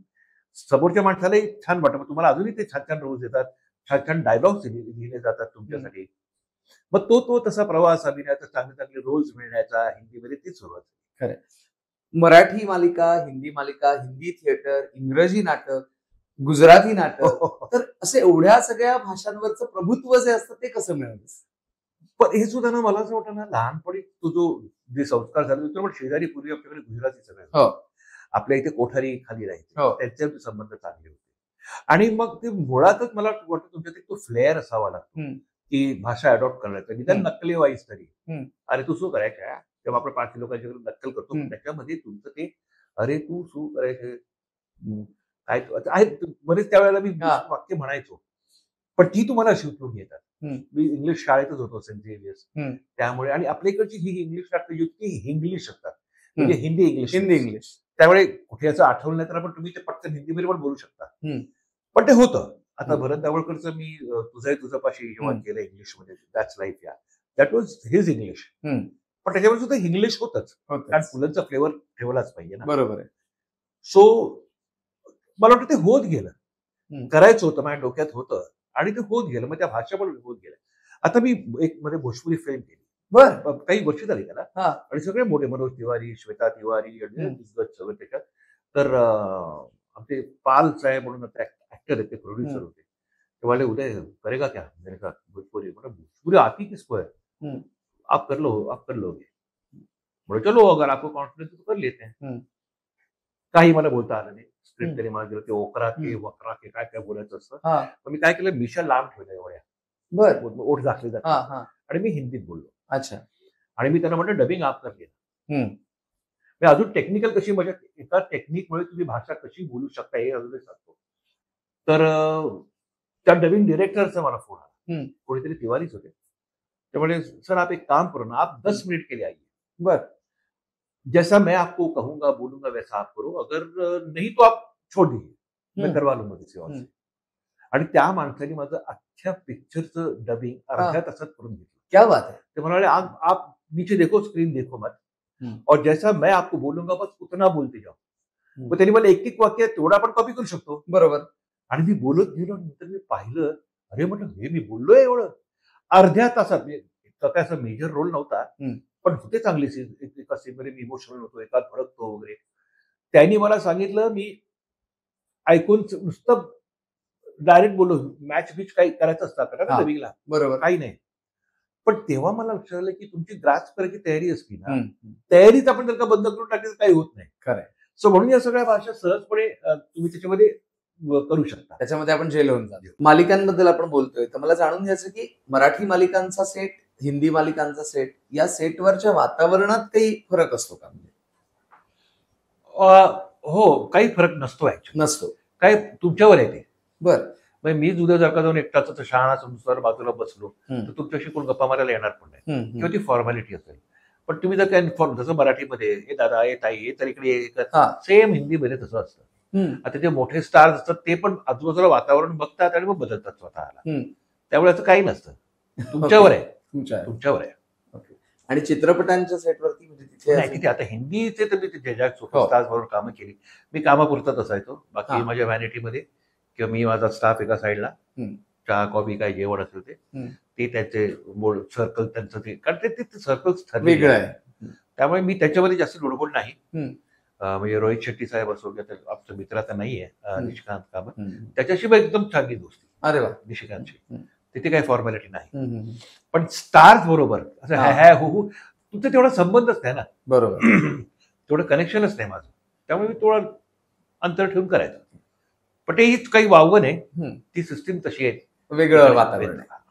समोरच्या माणसालाही छान वाटतं, मग तुम्हाला अजूनही ते छान छान रोल्स येतात, छान छान डायलॉग्स लिहिले जातात तुमच्यासाठी. मग तो तसा प्रवास, अभिनयाचा चांगले चांगले रोल्स मिळण्याचा हिंदीमध्ये ती सुरुवात. खरं, मराठी मालिका, हिंदी मालिका, हिंदी थिएटर, इंग्रजी नाटक, गुजराती नाटक, तर असे एवढ्या सगळ्या भाषांवरचं प्रभुत्व जे असतं ते कसं मिळालं? पण हे सुद्धा ना, मला असं वाटतं ना, लहानपणी तो जो जे संस्कार झाले होते, पण शेजारी पूर्वी आपल्याकडे गुजराती सगळे, आपल्या इथे कोठारी खाली राहायचे, त्यांचे संबंध चांगले होते. आणि मग ते मुळातच मला वाटतं तुमच्यात तो फ्लेअर असावा लागतो की भाषा अडॉप्ट करण्याचा, निदान नक्कली वाईज तरी. अरे तू शू करायचं, तेव्हा आपण 5 लोकांच्या नक्कल करतो, त्याच्यामध्ये तुमचं ते अरे तू शू करायचं काय आहे. बरेच त्यावेळेला मी वाक्य म्हणायचो, पण ती तुम्हाला अशी उतरून येतात. मी इंग्लिश शाळेतच होतो सेंट झेवियर्स, त्यामुळे, आणि आपल्या इकडची ही इंग्लिश नाटकं जितकी इंग्लिश असतात, म्हणजे हिंदी इंग्लिश, त्यामुळे कुठे असं आठवलं नाही तर आपण तुम्ही ते पटकन हिंदीमध्ये पण बोलू शकता. पण ते होतं. आता भरत दावळकरचं मी तुझं पाशी जेव्हा केलं इंग्लिशमध्ये, दॅट्स लाईफ, या दॅट वॉज हिज इंग्लिश, पण त्याच्यावर सुद्धा इंग्लिश होतच, कारण पुलंचा फ्लेवर ठेवलाच पाहिजे ना. बरोबर आहे. सो मला वाटतं ते होत गेलं, करायचं होतं, माझ्या डोक्यात होतं, आणि ते होत गेलं, मग त्या भाषा पण होत गेल्या. आता मी एक मध्ये भोजपुरी फिल्म केली, काही वर्ष झाली त्याला, आणि सगळे मोठे, मनोज तिवारी, श्वेता तिवारी, सगळं त्याच्यात. तर आमचे पाल साहेब म्हणून ऍक्टर आहेत, ते प्रोड्युसर होते, ते बोले उदय करेगा क्या, मैंने कहा भोजपुरी, भोजपुरी आती किसको है, आप कर लोगे, बोले चलो अगर आपको कॉन्फिडेंस तो कर लेते हैं. काही मला बोलता आलं नाही, स्क्रिप्ट तरी मला ते ओकरा के वक्रा के काय काय बोलायचं असतं. पण मी काय केलं, मिशा लांब ठेवल्या एवढ्या, ओठ दाखले जातात, आणि मी हिंदीत बोललो. अच्छा. आणि मी त्यांना म्हटलं डबिंग आप कर लेना. मी अजून टेक्निकल कशी, म्हणजे एका टेक्निकमुळे तुम्ही भाषा कशी बोलू शकता हे अजूनही सांगतो. तर त्या डबिंग डिरेक्टरचा मला फोन आला, कोणीतरी तिवारीच होते, त्यामुळे सर आप एक काम करो ना, आप 10 मिनट के लिए आइए, जैसा मैं आपको कहूंगा बोलूंगा वैसा आप करो, अगर नहीं तो आप छोड़ दीजिए, मैं करवा लूंगा किसी और से. आणि त्या माणसाने माझं अख्ख्या पिक्चरचं डबिंग अर्ध्या तासात करून घेतलं. क्या बात है. ते म्हणाले आप नीचे देखो, स्क्रीन देखो मत, और जैसा मैं आपको बोलूंगा बस उतना बोलते जाओ. मग त्यांनी मला एक वाक्य तेवढा आपण कॉपी करू शकतो. बरोबर. आणि मी बोलत गेलो, नंतर मी पाहिलं, अरे म्हटलं हे मी बोललोय एवढं अर्ध्या तासात. काय असं मेजर रोल नव्हता, पण होते चांगली सीन, एका सीनमध्ये मी इमोशनल होतो, एका भडकतो वगैरे. त्यांनी मला सांगितलं, मी ऐकून नुसतं डायरेक्ट बोललो, मॅच बिच काही करायचं असतं का नवीला, बरोबर, काही नाही. पण तेव्हा मला लक्षात आलं की तुमची ग्रास्प करायची तयारी असती ना, तयारीच आपण जर का बंद करून टाकली तर काही होत नाही. खरं. सो म्हणून या सगळ्या भाषा सहजपणे तुम्ही त्याच्यामध्ये करू शकता, त्याच्यामध्ये आपण झेल होऊन जातो. मालिकांबद्दल आपण बोलतोय, तर मला जाणून घ्यायचं की मराठी मालिकांचा सेट, हिंदी मालिकांचा सेट, या सेटवरच्या वातावरणात काही फरक असतो का? हो, काही फरक नसतो. नसतो, काय तुमच्यावर आहे ते. बरं. मी उद्या जर का जाऊन एकटाच शहाणा संसार बाजूला बसलो तर तुमच्याशी कोण गप्पा मारायला येणार पण नाही, किंवा ती फॉर्मॅलिटी असेल. पण तुम्ही जर काय जसं मराठीमध्ये हे दादा, हे ताई, हे तर इकडे, सेम हिंदीमध्ये तसं असतं. आता जे मोठे स्टार्स असतात ते पण आजूबाजूला वातावरण बघतात आणि मग बदलतात स्वतःला, त्यामुळे असं काही नसतं. तुमच्यावर आहे, तुमच्यावर आहे. आणि चित्रपटांच्या सेटवरती म्हणजे तिथे आता हिंदीचे तर मी तिथे सुपरस्टार्स बरोबर कामं केली. मी कामापुरताच असायचो, बाकी माझ्या व्हॅनिटीमध्ये किंवा मी माझा स्टाफ एका साईडला, चहा कॉफी काय जेवण असेल ते त्याचे सर्कल त्यांचं ते, कारण ते सर्कल्स ठरलेलं आहे, त्यामुळे मी त्याच्यामध्ये जास्त लुडबुड नाही. म्हणजे रोहित शेट्टी साहेब असो किंवा आमचा मित्र आता नाहीये निशिकांत कामत, त्याच्याशी मग एकदम चांगली दोस्ती. अरे वा. निशिकांतची तिथे काही फॉर्मॅलिटी नाही. पण स्टार्स बरोबर असं हॅ हो तुमचा तेवढा संबंधच नाही ना, बरोबर, तेवढं कनेक्शनच नाही माझं, त्यामुळे मी थोडं अंतर ठेवून करायचं. पण ते हीच काही वावगं आहे, हम्म. ती सिस्टीम तशी आहे. वेगळं वातावरण आहे.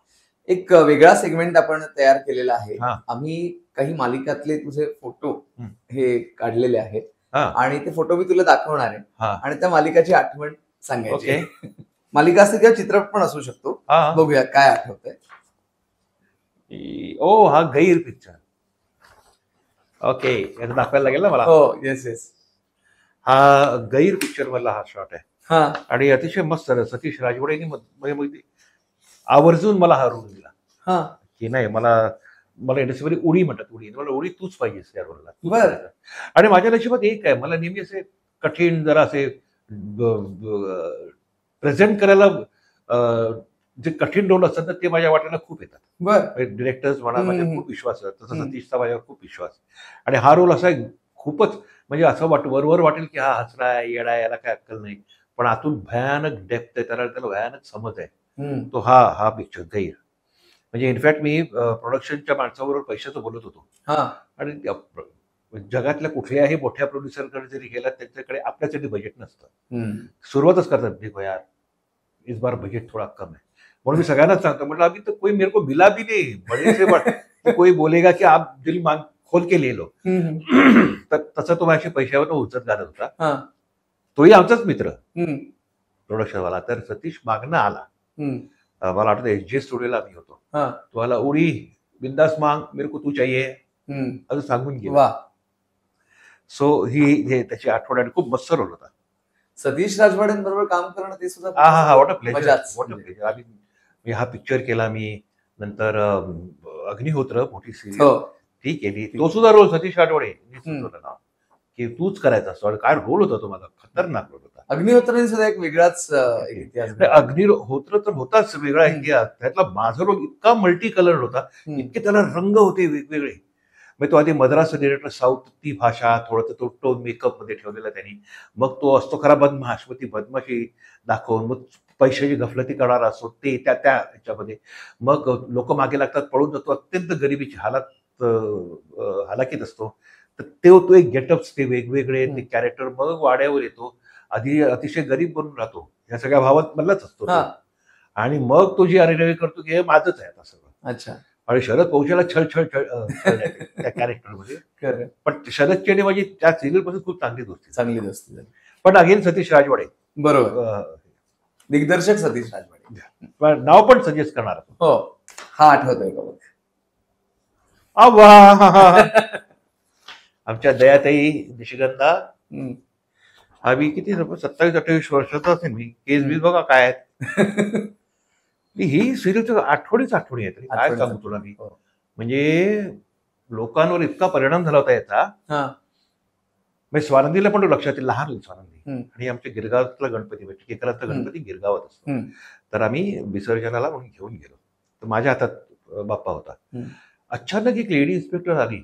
एक वेगळा सेगमेंट आपण तयार केलेला आहे. हा. आम्ही काही मालिकातले तुझे फोटो हम्म. हे काढलेले आहेत हा. आणि ते फोटो मी तुला दाखवणार आहे हा. आणि त्या मालिकाची आठवण सांगायची. ओके. मालिका असते किंवा चित्रपट पण असू शकतो. हा. बघूया काय आठवतंय. ओ हा गैर पिक्चर. ओके, याचं दाखवायला लागेल ना मला. हो, येस येस. हा गैर पिक्चर मधला हा शॉट आहे. हा. आणि अतिशय मस्त सतीश राजवडेंनी म्हणजे आवर्जून मला हा रोल दिला. हा. की नाही, मला इंडस्ट्रीमध्ये उडी म्हणतात, उडी मला उडी तूच पाहिजेस त्या रोलला. बरं. आणि माझ्या नशिबात एक आहे, मला नेहमी असे कठीण जरा असे प्रेझेंट करायला जे कठीण रोल असतात ना ते माझ्या वाट्याला खूप येतात. बरं. डिरेक्टर्स म्हणा, माझ्या खूप विश्वास आहे, तसं सतीशचा माझ्यावर खूप विश्वास. आणि हा रोल असा खूपच म्हणजे असं वरवर वाटेल की हा हसरा आहे, येडा आहे, याला काय अक्कल नाही, पण आतून भयानक डेप्थ आहे, त्याला भयानक समज आहे. तो हा पिक्चर गैर. म्हणजे इनफॅक्ट मी प्रोडक्शनच्या माणसाबरोबर पैशाचं बोलत होतो. आणि जगातल्या कुठल्याही मोठ्या प्रोड्युसरकडे जरी गेला त्यांच्याकडे आपल्यासाठी बजेट नसतं. सुरुवातच करतात, देखो यार इस बार बजेट थोडा कम है. म्हणून मी सगळ्यांनाच सांगतो, म्हटलं अभी तो कोई मेरे को मिला भी नहीं, बड़े से बड़ा कोई बोलेगा की आप दिल मांग खोल के ले लो. तर तसं तो माझ्या पैशावर उचत घालत होता. तोही आमचाच मित्र प्रोडक्शनवाला. तर सतीश मागणं आला, मला आठवतं SJ स्टुडिओला आम्ही होतो. तो आला, उडी बिंदास मांग, मेरे को तू चाहिए, असं सांगून गेला. सो ही त्याची आठवण आणि खूप मस्त रोल होता. सतीश राजवाडेंबरोबर काम करणं ते सुद्धा हा वॉट अ प्लेजर, मजाच. What a pleasure. आम्ही हा पिक्चर केला, मी नंतर अग्निहोत्र मोठी सिरियल ती केली. तो सुद्धा रोल सतीश राजवाडे नाव की तूच करायचा असतो. काय रोल होता तो, माझा खतरनाक रोल होता. अग्निहोत्र सुद्धा एक वेगळाच इतिहास. अग्निहोत्र तर होताच वेगळा इतिहास. त्यातला माझा रोल इतका मल्टी कलर होता, इतके त्याला रंग होते वेगवेगळे. मग तो आधी मद्रास डिरेक्टर, साऊथ ती भाषा, थोडं तो टोन मेकअप मध्ये ठेवलेला त्यांनी. मग तो असतो खरा बदमाश, मग ती बदमाशी दाखवून मग पैशाची गफलती करणारा असतो ते त्या ह्याच्यामध्ये. मग लोक मागे लागतात, पळून जातो, अत्यंत गरिबीची हालाकीत असतो. तर तो एक गेटअप्स ते वेगवेगळे ते कॅरेक्टर. मग वाड्यावर येतो, आधी अतिशय गरीब बनून राहतो, या सगळ्या भावात मधलाच असतो. आणि मग तो जी अरेरवी करतो की हे माझंच आहे आता सगळं. अच्छा. आणि शरद पौशाला छळ त्या कॅरेक्टरमध्ये. पण शरदची आणि माझी त्या सिरियल पासून खूप चांगली दोस्ती झाली. पण अगेन सतीश राजवाडे, बरोबर, दिग्दर्शक सतीश राजवाडे, नाव पण सजेस्ट करणार. हो, हा आठवतोय का बघ. आमच्या दयाताई निशिगंधा, आम्ही किती 27-28 वर्षाचा असेल मी. केस बीस बघा काय आहेत. ही सिरियल आठवणीच आठवणी आहेत. काय सांगू तुला मी, म्हणजे लोकांवर इतका परिणाम झाला होता याचा. म्हणजे स्वानंदीला पण लक्षात येईल, लहान स्वानंदी. आणि आमच्या गिरगावातला गणपती, टिकेकरांचा गणपती गिरगावात असतो. तर आम्ही विसर्जनाला म्हणून घेऊन गेलो. तर माझ्या हातात बाप्पा होता. अचानक एक लेडी इन्स्पेक्टर आली,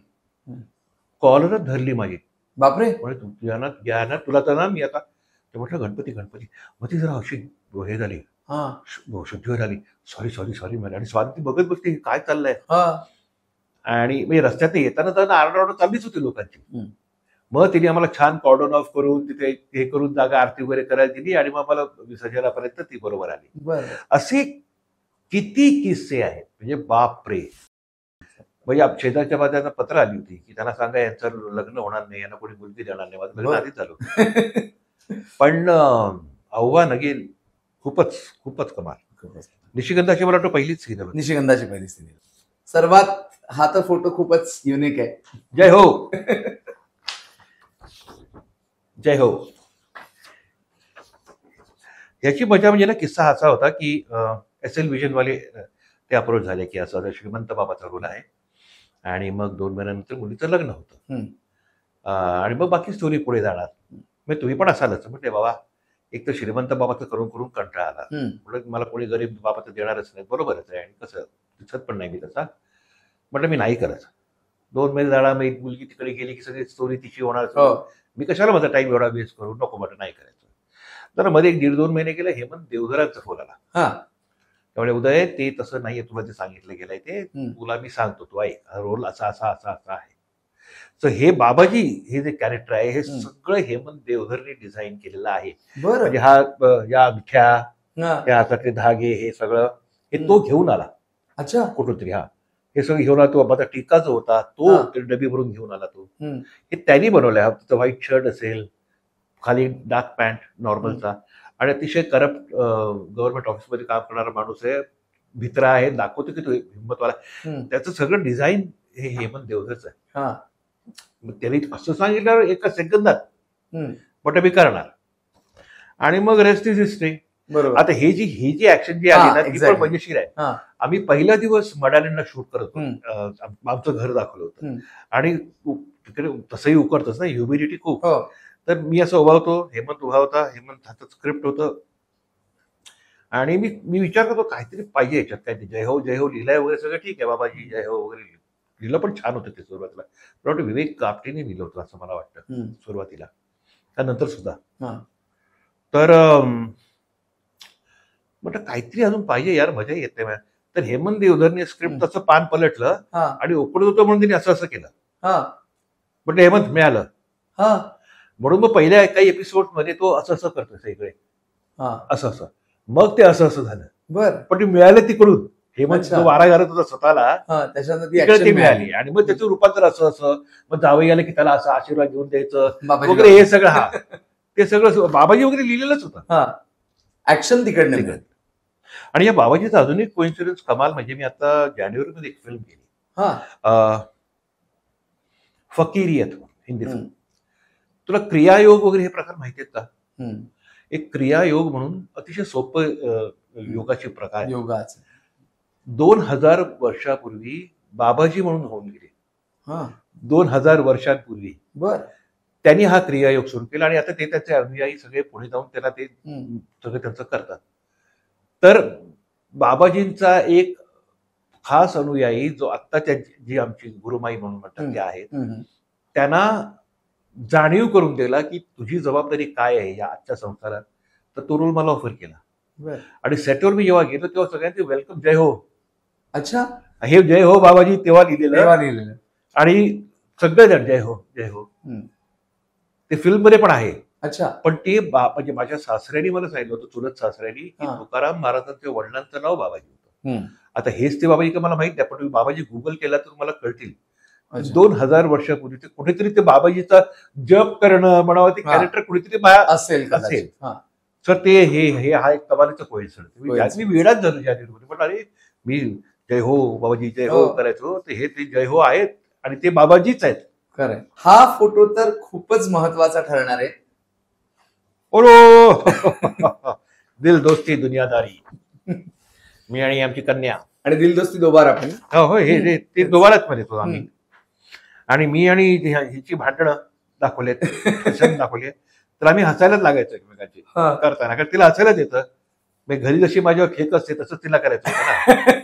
कॉलरच धरली माझी. बापरे, म्हणजे तुला तर ना मी आता. म्हटलं गणपती गणपती. मग ती जरा अशी हे झाली, शुद्धीवर आली. सॉरी मला. आणि स्वाती बघत बसते काय चाललंय. आणि म्हणजे रस्त्यात येताना तर आरडाओरड चाललीच होती लोकांची. मग तिने आम्हाला छान कॉर्डन ऑफ करून तिथे हे करून जागा आरती वगैरे करायला दिली आणि मग मला विसर्जनापर्यंत ती बरोबर आली. असे किती किस्से आहेत, म्हणजे बापरे. म्हणजे शेजारच्या बाजारात पत्र आली होती की त्यांना सांगा यांचं लग्न होणार नाही, यांना कोणी मुलगी देणार नाही. माझं लग्न आधीच झालं. पण आव्हान अगेन खूपच कमाल. निशिगंधाची मला वाटतं पहिलीच सिरियल, निशिगंधाची पहिली सिरियल. सर्वात हा तर फोटो खूपच युनिक आहे. जय हो, जय हो. याची मजा म्हणजे ना, किस्सा असा होता की SL विजनवाले ते अप्रोच झाले की असं श्रीमंत बाबाचा रोल आहे आणि मग 2 महिन्यानंतर मुलीचं लग्न होतं. आणि मग बाकी स्टोरी पुढे जाणार. मग तुम्ही पण असालच. म्हटले बाबा, एक तर श्रीमंत बाबाचं करून कंटाळा आला. म्हटलं मला कोणी गरीब बाबाचं देणारच नाही. बरोबरच आहे, आणि कसं दिसत पण नाही मी तसा. म्हटलं मी नाही करायचं. 2 महिने जाणार, मग एक मुलगी तिकडे गेली की सगळी स्टोरी तिची होणार. मी कशाला माझा टाइम एवढा वेस्ट करू, नको म्हटलं नाही करायचं. तर मध्ये 1.5-2 महिने गेले. हेमंत देवधरांचा फोन आला. त्यामुळे उदय ते तसं नाहीये, तुला जे सांगितलं गेलंय ते तुला मी सांगतो, तू ऐक, हा रोल असा आहे. सो हे बाबाजी हे जे कॅरेक्टर आहे हे सगळं हेमंत देवधरने डिझाईन केलेलं आहे. म्हणजे हा या अंगठ्या, या हातातले धागे, हे सगळं हे तो घेऊन आला. अच्छा, कुठून तरी. हे सगळं घेऊन आला तो. माझा टिका जो होता तो डबी भरून घेऊन आला तो. हे त्यांनी बनवलंय. हा व्हाईट शर्ट असेल, खाली डार्क पॅन्ट नॉर्मलचा, आणि अतिशय करप्ट गव्हर्नमेंट ऑफिसमध्ये काम करणारा माणूस आहे. भित्रा आहे, दाखवतो की तो हिंमतवाला. त्याचं सगळं डिझाईन हे हेमंत देवधरच आहे. मग त्यांनी असं सांगितलं एका सेकंदात, बट मी करणार. आणि मग रेस्ट इज हिस्ट्री. आता ही जी ऍक्शन जी आली ना ती पण मजेशीर आहे. आम्ही पहिला दिवस मडालींना शूट करत होतो. आमचं घर दाखवलं होतं आणि तिकडे तसंही उकडतच ना, ह्युमिडिटी खूप. तर मी असं उभा होतो, हेमंत उभा होता, हेमंत हातात स्क्रिप्ट होतं, आणि मी विचार करतो काहीतरी पाहिजे याच्यात, काय जय हो लिहिलंय वगैरे सगळं ठीक आहे, बाबाजी जय हो वगैरे लिहिलं पण छान होतं ते सुरुवातीला. पण विवेक कापटेने लिहिलं होतं असं मला वाटतं सुरुवातीला, त्यानंतर सुद्धा. तर म्हटलं काहीतरी अजून पाहिजे यार, मजा येते. तर हेमंत देवधरने स्क्रिप्ट तसं पान पलटलं आणि उकडत होतं म्हणून त्यांनी असं केलं. म्हटलं हेमंत मिळालं. म्हणून मग पहिल्या काही एपिसोड मध्ये तो असं करतो सगळे असं. मग ते असं झालं. पण ते मिळालं तिकडून. हेमंत जो वारा घालत होता स्वतःला, तिकडे ते मिळाली. आणि मग त्याचं रूपांतर असं. मग जावई आलं की त्याला असं आशीर्वाद घेऊन द्यायचं वगैरे, हे सगळं. ते सगळं बाबाजी वगैरे लिहिलेलंच होतं. ऍक्शन तिकडे. आणि या बाबाजीचा अजून एक कोइन्सिडन्स कमाल म्हणजे, मी आता जानेवारीमध्ये एक फिल्म केली, फकीरियत, हिंदी फिल्म. तुला क्रियायोग वगैरे हे प्रकार माहिती आहेत का? एक क्रियायोग म्हणून अतिशय सोपं योगाचे प्रकार, 2000 वर्षापूर्वी बाबाजी म्हणून होऊन गेले. 2000 वर्षांपूर्वी त्यांनी हा क्रियायोग सुरू केला, आणि आता ते त्याचे अनुयायी सगळे पुढे जाऊन त्याला ते सगळं त्यांचं करतात. तर बाबाजींचा एक खास अनुयायी जो आत्ताच्या जी आमची गुरुमाई म्हणून म्हणतात ते आहेत, त्यांना जाणीव करून दिला की तुझी जबाबदारी काय आहे या आजच्या संसारात. तर तो रोल मला ऑफर केला. आणि सेटवर मी जेव्हा गेलो तेव्हा सगळ्यांचे वेलकम, जय हो. अच्छा, हे जय हो बाबाजी तेव्हा लिहिलेलं, आणि सगळेजण जय हो जय हो. ते फिल्म मध्ये पण आहे. अच्छा. पण ते म्हणजे माझ्या सासऱ्यांनी मला सांगितलं होतं, चुलत सासऱ्यांनी, की तुकाराम महाराजांच्या वडिलांचं नाव बाबाजी होतं. आता हेच ते बाबाजी का मला माहित नाही, पण तुम्ही बाबाजी गुगल केला तर तुम्हाला कळतील. 2000 वर्षापूर्वी ते कुठेतरी ते बाबाजीचा जप करणं म्हणावं, ते कॅरेक्टर कुठेतरी असेल. तर ते हे हा एक कमालीचा कोइन्सिडन्स. मी वेळाच झालो जानेवारीमध्ये, पण अरे मी जय हो बाबाजी जय हो करायचो, हे ते जय हो आहेत आणि ते बाबाजीच आहेत. खरं. हा फोटो तर खूपच महत्वाचा ठरणार आहे. ओरो दिल दोस्ती दुनियादारी, मी आणि आमची कन्या, आणि दिल दोस्ती दोबारा पण. हो, हे ते दोबाराच मध्ये तो आम्ही. आणि मी आणि हिची भांडणं दाखवलेत, दाखवले, तर आम्ही हसायलाच लागायचो एकमेकांची करताना, कारण तिला हसायलाच येतं. घरी जशी माझ्यावर खेक असते तसंच तिला करायचं होतं ना.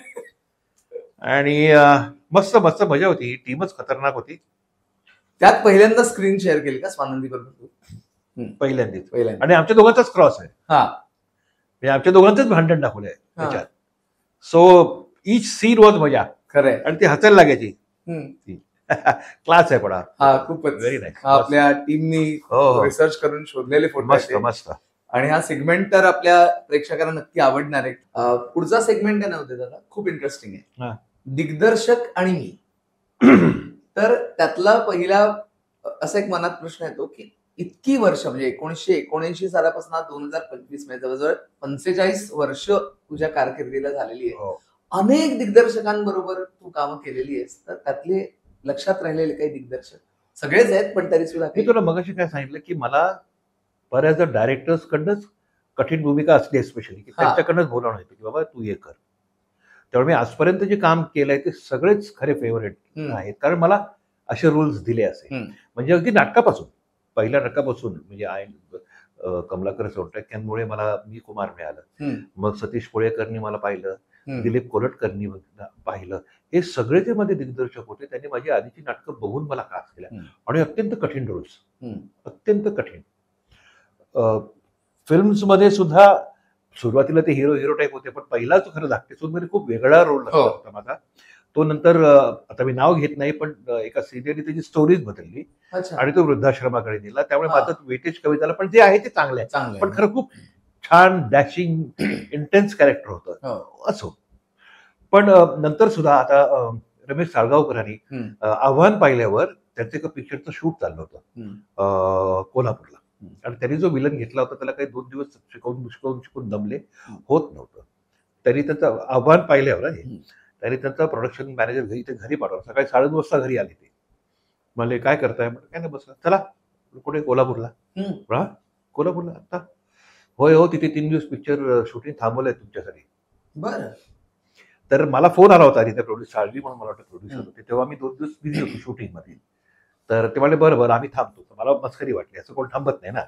आणि मस्त मस्त मजा होती. ही टीमच खतरनाक होती. त्यात पहिल्यांदा स्क्रीन शेअर केली का स्वानंदी बरोबर? पहिल्यांदाच. आणि आमच्या दोघांचाच क्रॉस आहे. म्हणजे आमच्या दोघांचंच भांडण दाखवलंय त्याच्यात. सो इच सीन वॉज मजा. खरंय. आणि ती हसायला लागायची. क्लास आहे पण खूपच व्हेरी नाईस. आपल्या टीमनी रिसर्च करून शोधलेले फोटो. मस्त मस्त. आणि हा सेगमेंट तर आपल्या प्रेक्षकांना नक्की आवडणार आहे. पुढचा सेगमेंट आहे ना दादा, खूप इंटरेस्टिंग आहे. दिग्दर्शक आणि मी. तर त्यातला पहिला असा एक मनात प्रश्न येतो की इतकी वर्ष, म्हणजे 1979 सालापासून 2025 मध्ये जवळजवळ 45 वर्ष तुझ्या कारकिर्दीला झालेली आहे. अनेक दिग्दर्शकांबरोबर तू कामं केलेली आहेस. तर त्यातले लक्षात राहिलेले काही दिग्दर्शक सगळेच आहेत, पण तरी सुद्धा मी तुला मगाशी काय सांगितलं की मला बऱ्याचदा डायरेक्टर्स कडनंच कठीण भूमिका असते, स्पेशली की त्यांच्याकडनंच बोलावणं येतं की बाबा तू हे कर. त्यामुळे मी आजपर्यंत जे काम केलंय ते सगळेच खरे फेवरेट आहेत, कारण मला असे रूल्स दिले असे. म्हणजे अगदी नाटकापासून, पहिल्या नाटकापासून, म्हणजे कमलाकर सोनटक्क्यांमुळे मला मी कुमार मिळालं, मग सतीश पोळेकरनी मला पाहिलं, दिलीप कोलटकरनी पाहिलं. हे सगळे जे माझे दिग्दर्शक होते त्यांनी माझी आधीची नाटकं बघून मला कास्ट केल्या, आणि अत्यंत कठीण रोल्स, अत्यंत कठीण. फिल्म्समध्ये सुद्धा सुरुवातीला ते हिरो टाईप होते, पण पहिला जो खरं धाकटे सूरमध्ये खूप वेगळा रोल होता माझा. तो नंतर आता मी नाव घेत नाही, पण एका सिनियरने त्याची स्टोरीज बदलली आणि तो वृद्धाश्रमाकडे नेला. त्यामुळे माझं वेटेज कमी झालं, पण जे आहे ते चांगलं आहे. पण खरं खूप छान डॅशिंग इंटेन्स कॅरेक्टर होतं असो. पण नंतर सुद्धा आता रमेश साळगावकरांनी आव्हान पाहिल्यावर त्यांचं एका पिक्चरचं शूट चाललं होतं कोल्हापूरला, आणि त्यांनी जो विलन घेतला होता त्याला काही 2 दिवस शिकवून दमले, होत नव्हतं. त्यांनी त्याचं आव्हान पाहिल्यावर त्यांनी त्यांचा प्रोडक्शन मॅनेजर घरी पाठवला. सकाळी 9:30 वाजता घरी आले ते. म्हणले काय करताय? म्हटलं काय नाही, बसला. चला कुठे? कोल्हापूरला. कोल्हापूरला आता? होय हो, तिथे 3 दिवस पिक्चर शूटिंग थांबवलंय तुमच्यासाठी. बरं. तर मला फोन आला होता, आणि त्या प्रोड्युसर साळवी म्हणून मला वाटतं प्रोड्युसर होते, तेव्हा मी 2 दिवस बिझी होतो शूटिंगमध्ये. तर ते म्हणले बरं आम्ही थांबतो. मला मस्करी वाटली, असं कोण थांबत नाही ना,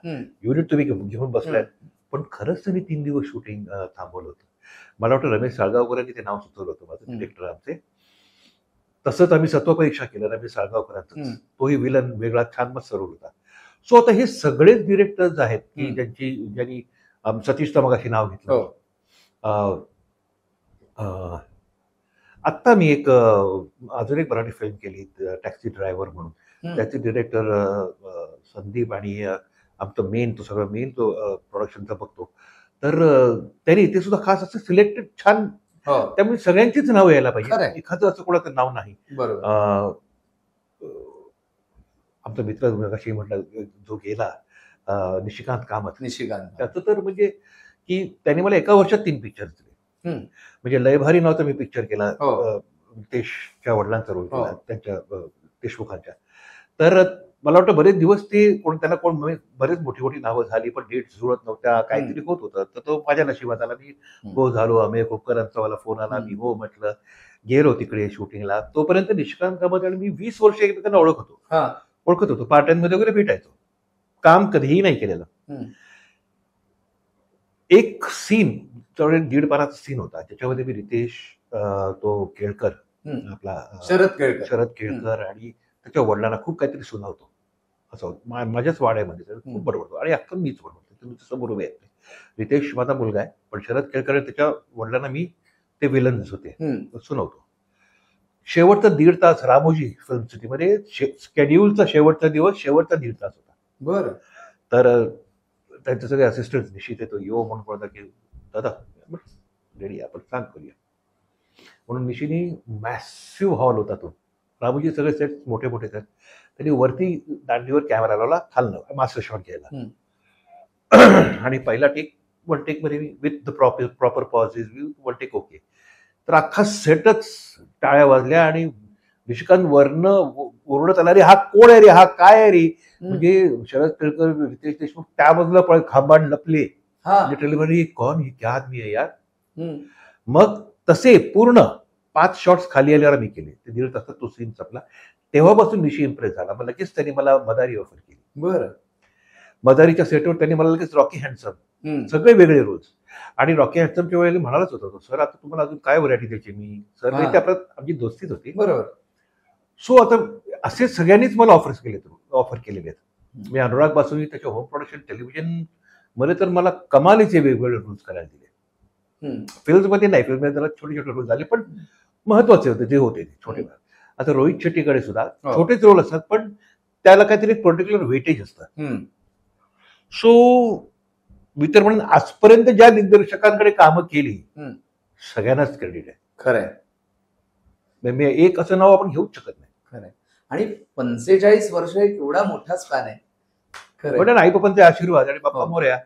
युनिट तुम्ही घेऊन बसलाय. पण खरंच त्यांनी 3 दिवस शूटिंग थांबवलं होतं. मला वाटतं रमेश साळगावकरांनी ते नाव सुचवलं होतं, माझं डिरेक्टर आमचे. तसंच आम्ही सत्वपरीक्षा केलं रमेश साळगावकरांचं. तोही विलन वेगळा छान मस्त रोल होता. सो आता हे सगळेच डिरेक्टर्स आहेत की ज्यांनी सतीशचं मगाशी नाव घेतलं. आत्ता मी अजून एक मराठी फिल्म केली, टॅक्सी ड्रायव्हर म्हणून. त्याचे डिरेक्टर संदीप, आणि आमचं तो प्रोडक्शनचा बघतो. तर त्यांनी ते सुद्धा खास असं सिलेक्टेड छान, त्यामुळे सगळ्यांचीच नाव यायला पाहिजे, एखादं असं कोणाचं नाव नाही. आमचा मित्र कशी म्हटलं जो गेला निशिकांत कामत, त्याचं तर म्हणजे की त्यांनी मला एका वर्षात 3 पिक्चर दिले. म्हणजे लय भारी नावाचा मी पिक्चर केला, रितेशच्या वडिलांचा रोल केला, त्यांच्या देशमुखांच्या. तर मला वाटतं बरेच दिवस ते बरेच मोठी मोठी नावं झाली, पण डेट जुळत नव्हत्या, काहीतरी होत होतं. तर तो माझ्या नशिबात आला. मी हो झालो. अमेय कोपकरांचा मला फोन आला, मी हो म्हटलं, गेलो तिकडे शूटिंगला. तोपर्यंत निशिकांत कामत आणि मी 20 वर्ष एकमेकांना ओळखत होतो. पार्ट टाइम मध्ये वगैरे भेटायचो. काम कधीही नाही केलेलं. एक सीन, 1.5 पानाचा सीन होता, ज्याच्यामध्ये मी रितेश, तो केळकर, आपला शरद केळकर आणि त्याच्या वडिलांना खूप काहीतरी सुनावतो. असं माझ्याच वाड्यामध्ये खूप बडबडतो, आणि अख्खं मीच बडबडतो. तुम्ही समोर उभे आहेत. रितेश माझा मुलगा आहे, पण शरद केळकर त्याच्या वडिलांना मी ते विलन्स होते सुनावतो. शेवटचा 1.5 तास रामोजी फिल्म सिटीमध्ये स्केड्यूलचा शेवटचा दिवस, शेवटचा 1.5 तास होता. बरं. तर त्यांचे सगळे असिस्टंट निश्चित येतो, म्हणून पडता की दादा रेडी आपण सांग करूया म्हणून. निशीनी मॅसिव्ह हॉल होता तो. रामोजी सगळे सेट मोठे मोठे सेट. त्यांनी वरती दांडीवर कॅमेरा लावला, खालनं मास्टर शॉट घ्यायला, आणि पहिला वन टेक मध्ये with the proper poses, one take okay. तर अख्खा सेटच टाळ्या वाजल्या, आणि निशिकांत वरनं ओरडत आला, रे हा कोण आहे रे, हा काय आहे रे. म्हणजे शरद केळकर, रितेश देशमुख त्या बाजूला खांबाड लपले, लिटरली कौन ही क्या आदमी आहे यार. मग तसे पूर्ण 5 शॉट्स खाली आल्यावर मी केले. ते 1.5 तासात तो सीन संपला. तेव्हापासून निशी इम्प्रेस झाला. मग लगेच त्यांनी मला मदारी ऑफर केली. बरं. मदारीच्या सेटवर त्यांनी मला लगेच रॉकी हँडसम, सगळे वेगळे रोल्स. आणि रॉकी हँडसमच्या वेळेला म्हणालाच होता, सर आता तुम्हाला अजून काय व्हरायटी द्यायची. मी सर नाही, ते आमची दोस्तीच होती. बरोबर. सो आता असे सगळ्यांनीच मला ऑफर केलेले आहेत. मी अनुराग बासूंनी त्याच्या होम प्रोडक्शन टेलिव्हिजन मध्ये तर मला कमालीचे वेगवेगळे रोल्स करायला दिले. फिल्ममध्ये नाही, फिल्ममध्ये त्याला छोटे छोटे रोल झाले, पण महत्वाचे होते जे होते छोटे. आता रोहित शेट्टीकडे सुद्धा छोटेच रोल असतात, पण त्याला काहीतरी पर्टिक्युलर वेटेज असतं. सो मी तर म्हणून आजपर्यंत ज्या दिग्दर्शकांकडे कामं केली सगळ्यांनाच क्रेडिट आहे. खरंय. मी एक असं नाव आपण घेऊच शकत नाही. खरंय. आणि 45 वर्ष एक एवढा मोठा स्पॅन आहे. खरं आई बापांचे आशीर्वाद, आणि बाप्पा मोरया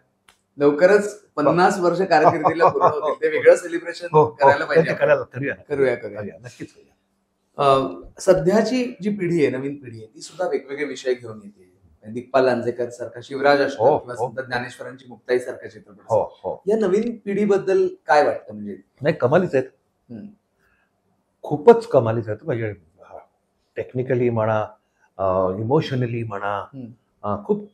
लवकरच 50 वर्ष कारकिर्दीला पूर्ण होतील. ते वेगळं सेलिब्रेशन करायला पाहिजे. करूया नक्कीच. सध्याची जी पिढी आहे, नवीन पिढी आहे, ती सुद्धा वेगवेगळे विषय घेऊन येते. दिग्पाल लांजेकर सारखा, शिवराज अष्टकर किंवा संत ज्ञानेश्वरांची मुक्ताई सारखा चित्रपट. या नवीन पिढीबद्दल काय वाटतं? म्हणजे नाही, कमालीच आहेत, खूपच कमालीच आहेत. म्हणजे टेक्निकली म्हणा, इमोशनली म्हणा, खूप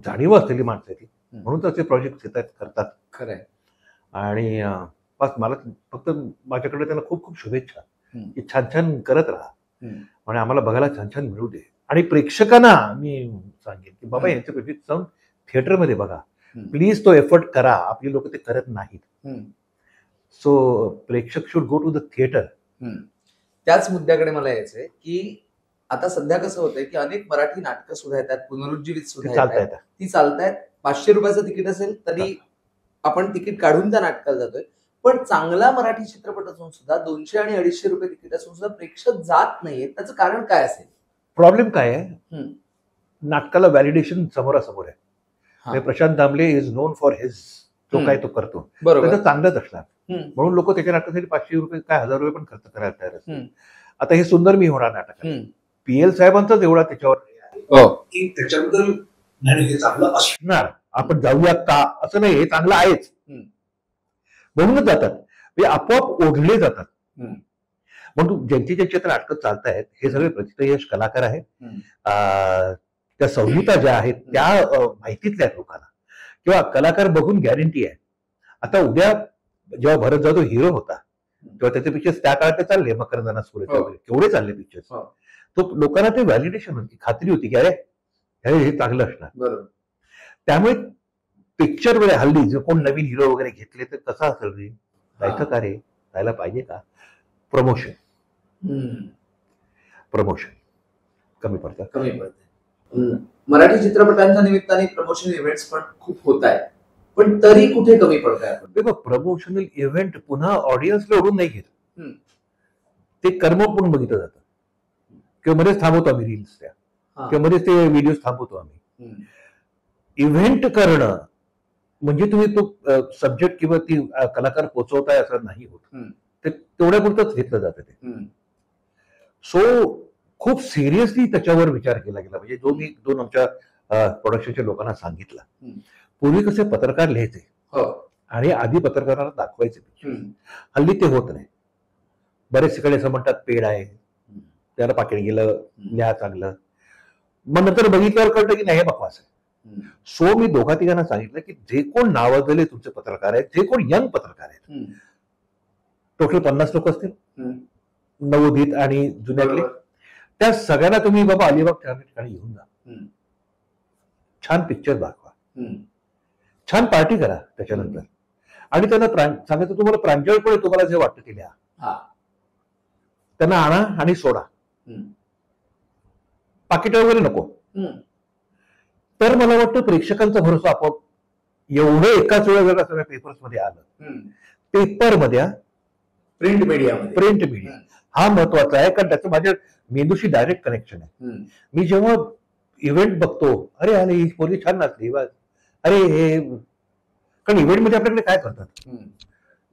जाणीव असलेली माणसं आहे ती. म्हणून तर ते प्रोजेक्ट करतात. खरंय. आणि मला फक्त माझ्याकडे त्यांना खूप खूप शुभेच्छा की छान छान करत राहा, आणि आम्हाला बघायला छान छान मिळू दे. आणि प्रेक्षकांना मी सांगेन की बाबा यांचं प्रोजेक्ट जाऊन थिएटरमध्ये बघा प्लीज. तो एफर्ट करा. आपली लोक ते करत नाहीत. सो प्रेक्षक should go to the theatre. त्याच मुद्द्याकडे मला यायचंय की आता सध्या कसं होतंय की अनेक मराठी नाटकं सुद्धा येतात, पुनरुज्जीवित सुद्धा येतात, ती चालतायत. 500 रुपयाचं तिकीट असेल तरी आपण तिकीट काढून त्या नाटकाला जातोय. पण चांगला मराठी चित्रपट असून सुद्धा 200 आणि 250 रुपये तिकीट असून सुद्धा प्रेक्षक जात नाहीये. त्याचं कारण काय असेल? प्रॉब्लेम काय आहे? नाटकाला व्हॅलिडेशन समोरासमोर आहे. Prashant Damle is non for his, तो काय तो करतो त्याचं चांगलंच असणार, म्हणून लोक त्याच्या नाटकासाठी 500 रुपये काय 1000 रुपये पण खर्च करायला तयार असतात. आता हे सुंदर मी होणार नाटक PL साहेबांचाच एवढा त्याच्यावर की त्याच्याबद्दल नाही हे चांगलं असणार, आपण जाऊया का असं नाही, हे चांगलं आहेच म्हणूनच जातात, हे आपोआप ओढले जातात. म्हणून ज्यांची ज्यांची आता नाटकं चालत आहेत हे सगळे प्रतिथयश कलाकार आहेत. त्या संहिता ज्या आहेत त्या माहितीतल्या आहेत लोकांना, किंवा कलाकार बघून गॅरंटी आहे. आता उद्या जेव्हा भरत जाधव हिरो होता तेव्हा त्याचे पिक्चर्स त्या काळात चालले, मकरंद सुरेश वगैरे केवढे चालले पिक्चर्स, तो लोकांना ते व्हॅलिडेशन होती, खात्री होती की अरे हे चांगलं असणार. त्यामुळे पिक्चर मध्ये हल्ली जे कोण नवीन हिरो वगैरे घेतले तर कसं असेल रे, जायचं का रे, जायला पाहिजे का? प्रमोशन कमी पडतं. मराठी चित्रपटांच्या निमित्ताने प्रमोशन इव्हेंट्स पण खूप होत आहेत, पण तरी कुठे कमी पडताय? देखो, प्रमोशनल इव्हेंट पुन्हा ऑडियन्सला ओढून नाही घेत, ते कर्म पण बघितलं जातं, किंवा मध्येच थांबवतो आम्ही रील्स, त्या किंवा मध्येच ते व्हिडिओ थांबवतो आम्ही. इव्हेंट करणं म्हणजे तुम्ही तो सब्जेक्ट किंवा ती कलाकार पोचवताय असं नाही होत, ते तेवढ्यापुरतच घेतलं जातं ते. सो खूप सिरियसली त्याच्यावर विचार केला गेला. म्हणजे जो मी 2 आमच्या प्रोडक्शनच्या लोकांना सांगितला, पूर्वी कसे पत्रकार लिहायचे आणि आधी पत्रकारांना दाखवायचे, हल्ली ते होत नाही. बरेच ठिकाणी असं म्हणतात पेड आहे, त्याला पाकिट गेलं, लिहा चांगलं, मग नंतर बघितल्यावर कळतं की नाही हे बकवास आहे. सो मी 2-3 सांगितलं की जे कोण नावाजलेले तुमचे पत्रकार आहेत, जे कोण यंग पत्रकार आहेत, टोटल 50 लोक असतील, नवोदित आणि जुन्यातले, त्या सगळ्यांना तुम्ही बाबा अलिबाग ठिकाणी घेऊन जा, छान पिक्चर दाखवा, छान पार्टी करा त्याच्यानंतर, आणि त्यांना सांगायचं तुम्हाला प्रांजळपणे तुम्हाला जे वाटतं ते लिहा, त्यांना आणा आणि सोडा, पाकिट वगैरे नको. तर मला वाटतं प्रेक्षकांचा भरोसा आपोआप एवढं एकाच वेळेला जर सगळ्या पेपर्स मध्ये आलं, पेपर मध्ये, प्रिंट मीडिया हा महत्वाचा आहे, कारण त्याचं माझ्या मेंदूशी डायरेक्ट कनेक्शन आहे. मी जेव्हा इव्हेंट बघतो, अरे ही पोरगी छान नाचली, अरे हे, कारण इव्हेंट मध्ये आपल्याकडे काय करतात,